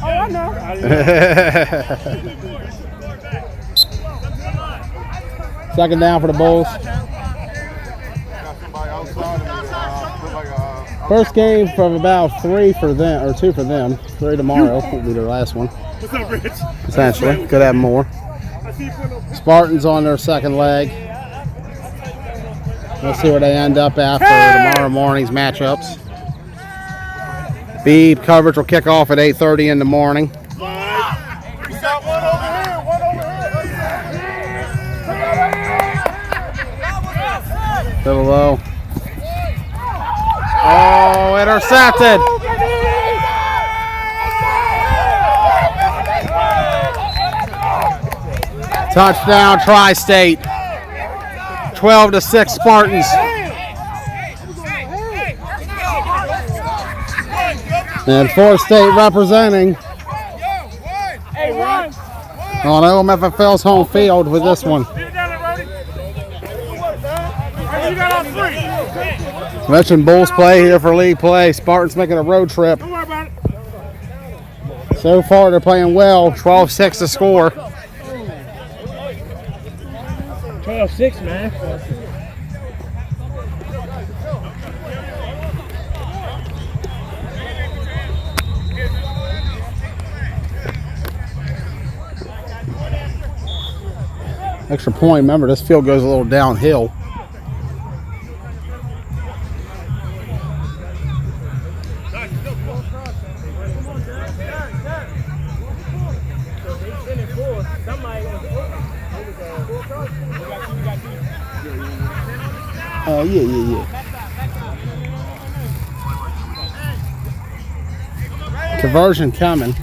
Oh, I know. Second down for the Bulls. First game from about 3 for them, or 2 for them. 3 tomorrow will be their last one. What's up, Rich? Essentially, could have more. Spartans on their second leg. We'll see where they end up after tomorrow morning's matchups. B coverage will kick off at 8:30 in the morning. We got one over here. Little low. Oh, intercepted. Touchdown, Tri-State. 12-6 Spartans. And Florida State representing on OMFFL's home field with this one. Mentioned Bulls play here for league play. Spartans making a road trip. So far they're playing well. 12-6 to score. 12-6, man. Extra point. Remember, this field goes a little downhill. Yeah. Conversion coming.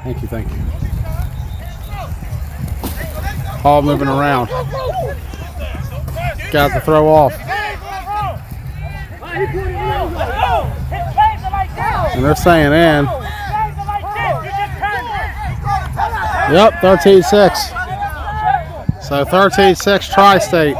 Thank you. Ball moving around. Got the throw off. And they're saying in. Yep, 13-6. So 13-6 Tri-State.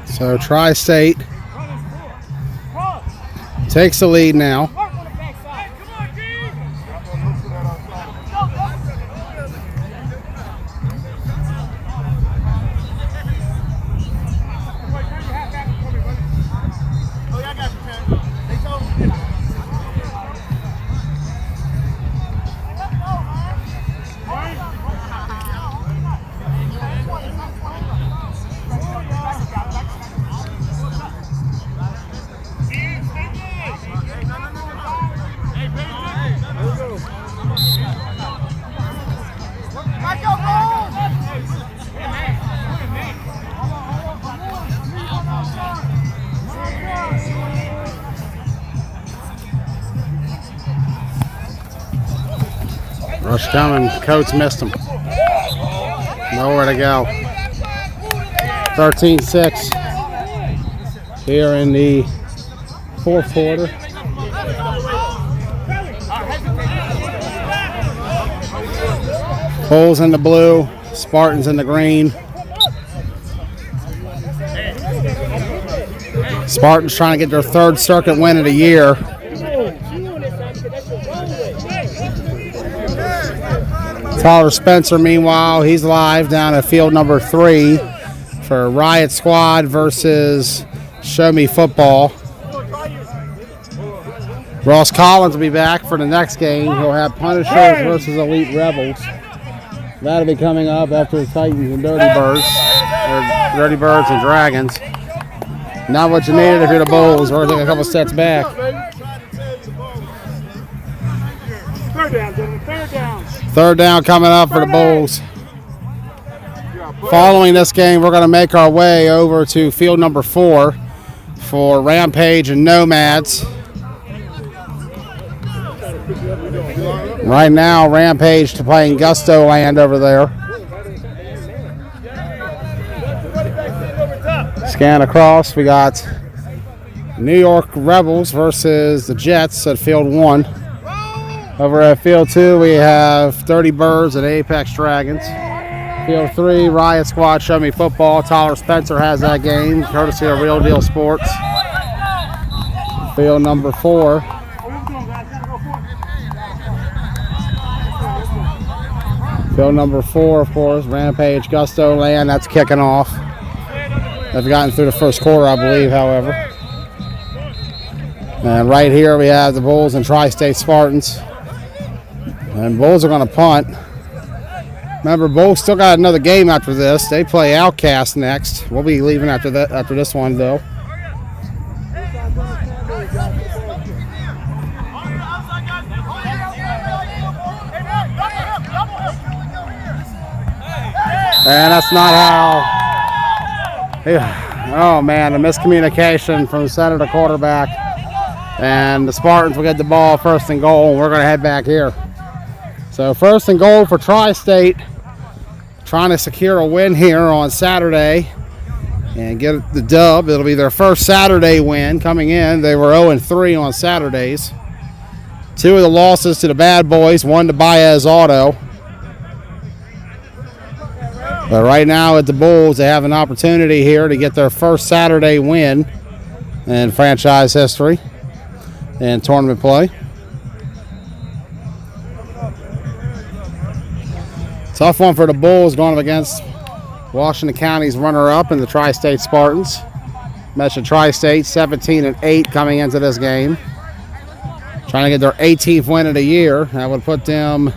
So Tri-State takes the lead now. Rush coming. Coates missed him. Nowhere to go. 13-6 here in the fourth quarter. Bulls in the blue, Spartans in the green. Spartans trying to get their third circuit win of the year. Tyler Spencer, meanwhile, he's live down at field number 3 for Riot Squad versus Show Me Football. Ross Collins will be back for the next game. He'll have Punishers versus Elite Rebels. That'll be coming up after the Titans and Dirty Birds, or Dirty Birds and Dragons. Not what you needed if you're the Bulls. We're taking a couple steps back. Third down coming up for the Bulls. Following this game, we're going to make our way over to field number 4 for Rampage and Nomads. Right now, Rampage playing Gustoland over there. Scan across, we got New York Rebels versus the Jets at field 1. Over at field 2, we have Dirty Birds and Apex Dragons. Field 3, Riot Squad, Show Me Football. Tyler Spencer has that game, courtesy of Real Deal Sports. Field number 4. Field number 4, of course, Rampage, Gustoland, that's kicking off. They've gotten through the first quarter, I believe, however. And right here we have the Bulls and Tri-State Spartans. And Bulls are going to punt. Remember, Bulls still got another game after this. They play Outkast next. We'll be leaving after this one, though. And that's not how. Oh man, the miscommunication from center to quarterback. And the Spartans will get the ball first and goal. And we're going to head back here. So first and goal for Tri-State. Trying to secure a win here on Saturday and get the dub. It'll be their first Saturday win coming in. They were 0-3 on Saturdays. 2 of the losses to the Bad Boys, 1 to Baez Auto. But right now at the Bulls, they have an opportunity here to get their first Saturday win in franchise history and tournament play. Tough one for the Bulls going up against Washington County's runner-up in the Tri-State Spartans. Mentioned Tri-State 17-8 coming into this game. Trying to get their 18th win of the year. That would put them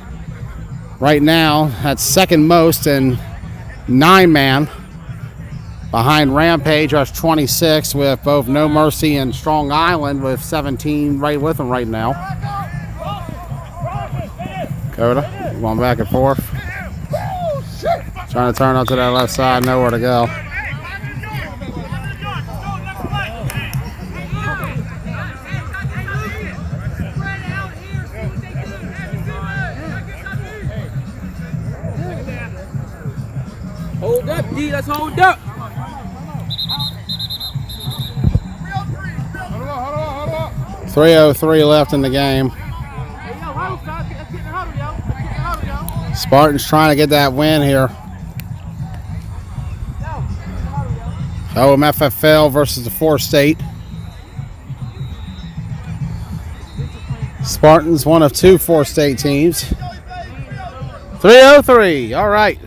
right now at second most in 9-man. Behind Rampage, that's 26 with both No Mercy and Strong Island with 17 right with them right now. Coda going back and forth. Trying to turn up to that left side, nowhere to go. Hold up, D, let's hold up. 3:03 left in the game. Spartans trying to get that win here. OMFFL versus the 4-State. Spartans, one of 2 4-State teams. 3:03, all right.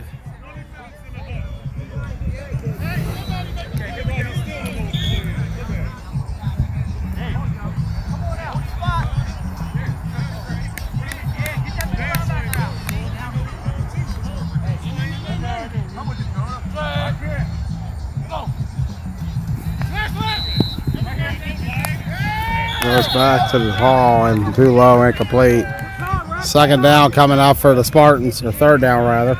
Goes back to the hall and too low, incomplete. Second down coming up for the Spartans, or third down rather.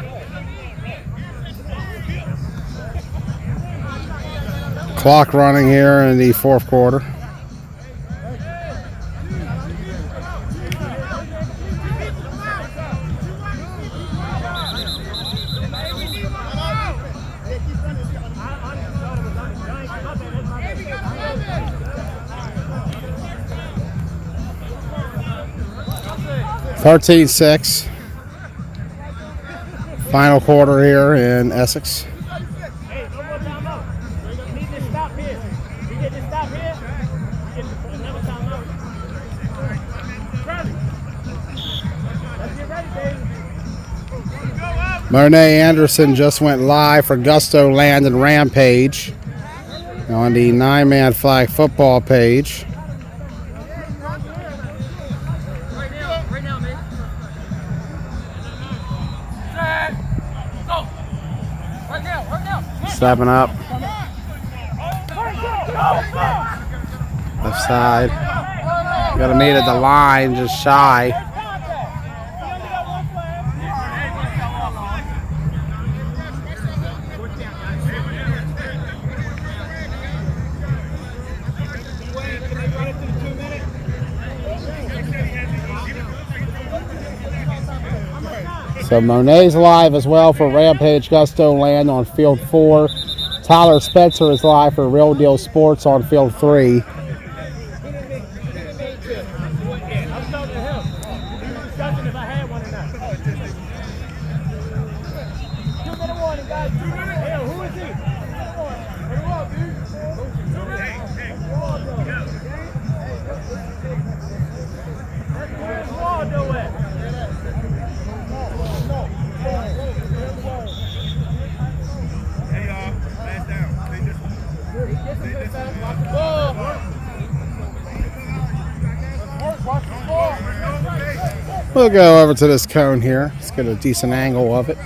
Clock running here in the fourth quarter. 13-6. Final quarter here in Essex. Hey, no more timeout. You need to stop here. You get to stop here. You get another timeout. Ready. Let's get ready, baby. Monet Anderson just went live for Gustoland and Rampage on the 9-man flag football page. Right now, man. Set. Go. Right now. Stepping up. Left side. Got to meet at the line, just shy. So Monet's live as well for Rampage Gustoland on field 4. Tyler Spencer is live for Real Deal Sports on field 3. We'll go over to this cone here. Let's get a decent angle of it.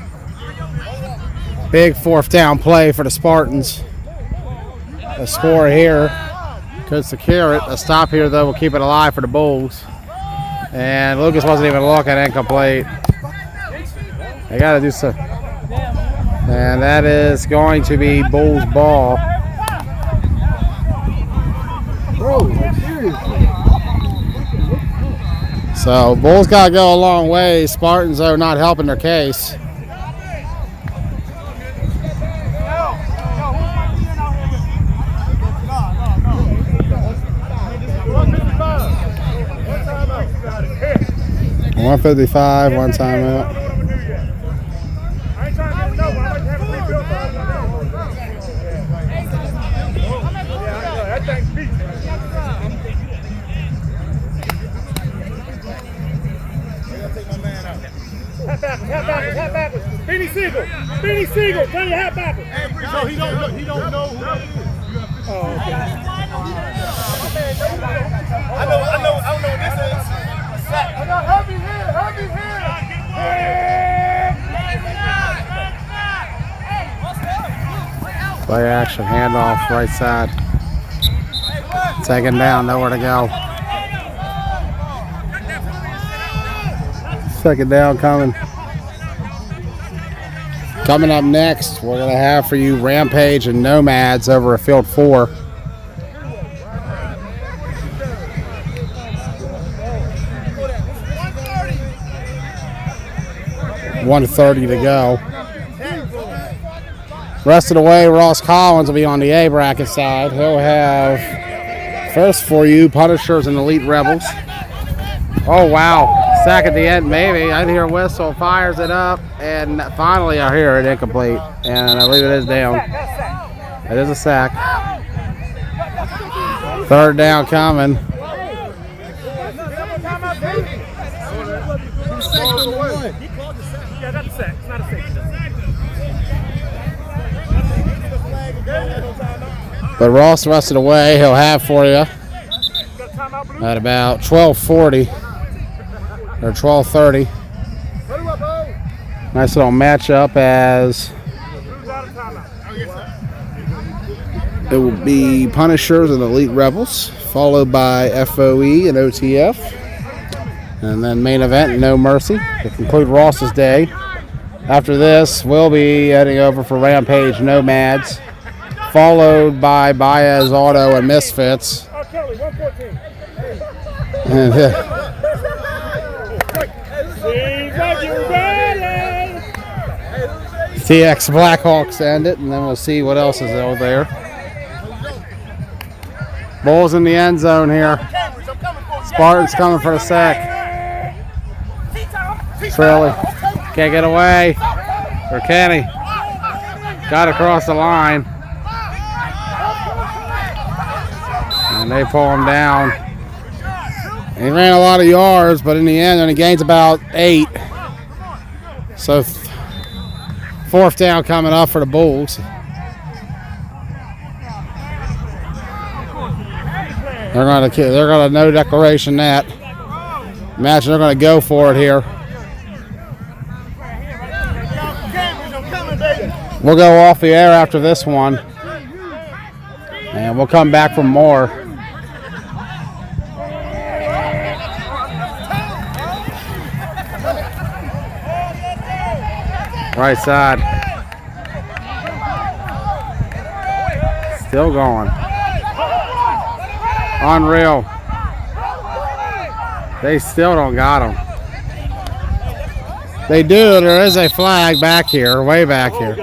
Big 4th down play for the Spartans. A score here could secure it. A stop here, though, will keep it alive for the Bulls. And Lucas wasn't even looking, incomplete. They got to do so. And that is going to be Bulls ball. Bro, seriously. So Bulls got to go a long way. Spartans are not helping their case. $155, one timeout. Beanie Siegel, turn your hat backwards. So he don't know who that is. Oh, okay. I know what this is. I got Herbie here. Play action, handoff, right side. Second down, nowhere to go. Second down coming. Coming up next, we're going to have for you Rampage and Nomads over at field 4. $1:30 to go. Rest of the way, Ross Collins will be on the A bracket side. He'll have first for you Punishers and Elite Rebels. Oh, wow. Sack at the end, maybe. I hear a whistle, fires it up, and finally I hear it incomplete. And I believe it is down. It is a sack. 3rd down coming. But Ross the rest of the way, he'll have for you at about 12:40 or 12:30. Nice little matchup as it will be Punishers and Elite Rebels, followed by FOE and OTF. And then main event, No Mercy, to conclude Ross's day. After this, we'll be heading over for Rampage Nomads, followed by Baez Auto and Misfits. And, TX Blackhawks end it, and then we'll see what else is over there. Bulls in the end zone here. Spartans coming for the sack. Trilly. Can't get away. Or can he? Got across the line. And they pull him down. He ran a lot of yards, but in the end, only gains about 8. So, 4th down coming up for the Bulls. They're gonna no declaration that. Imagine they're gonna go for it here. We'll go off the air after this one, and we'll come back for more. Right side. Still going. Unreal. They still don't got him. They do. There is a flag back here, way back here.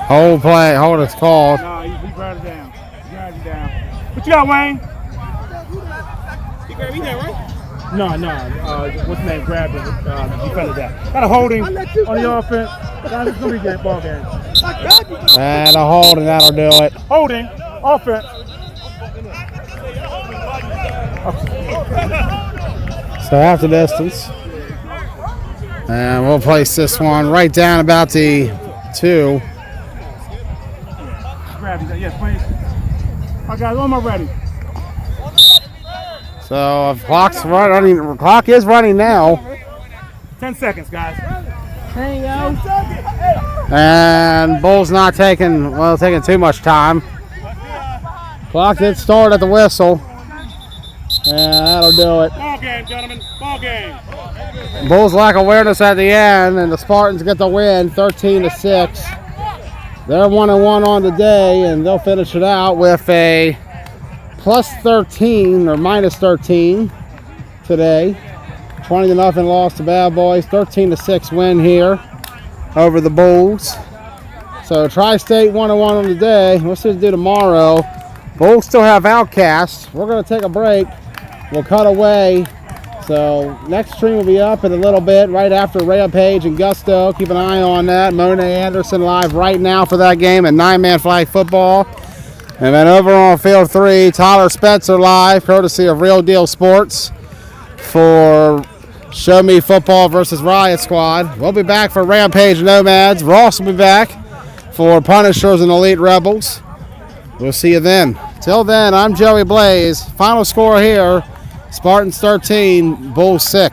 Hold play. Hold is called. No, he brought it down. He grabbed it down. What you got, Wayne? He grabbed me there, right? No. What's the name? Grabbed it. Defended that. Got a holding on the offense. Guys, it's going to be a ball game. And a hold, and that'll do it. Holding. Offense. So half the distance. And we'll place this one right down about the 2. Grab it. Yes, please. All right, guys, when am I ready? So if clock is running now. 10 seconds, guys. And Bulls not taking too much time. Clock did start at the whistle. And that'll do it. Ball game, gentlemen. Ball game. Bulls lack awareness at the end, and the Spartans get the win, 13-6. They're 1-1 on the day, and they'll finish it out with a +13 or -13 today. 20-0 loss to Bad Boys. 13-6 win here over the Bulls. So Tri-State 1-1 on the day. We'll see what they do tomorrow. Bulls still have Outkast. We're going to take a break. We'll cut away. So next stream will be up in a little bit, right after Rampage and Gusto. Keep an eye on that. Monet Anderson live right now for that game at 9-man flag football. And then over on Field 3, Tyler Spencer live, courtesy of Real Deal Sports, for Show Me Football versus Riot Squad. We'll be back for Rampage Nomads. Ross will be back for Punishers and Elite Rebels. We'll see you then. Till then, I'm Joey Blaze. Final score here, Spartans 13, Bulls 6.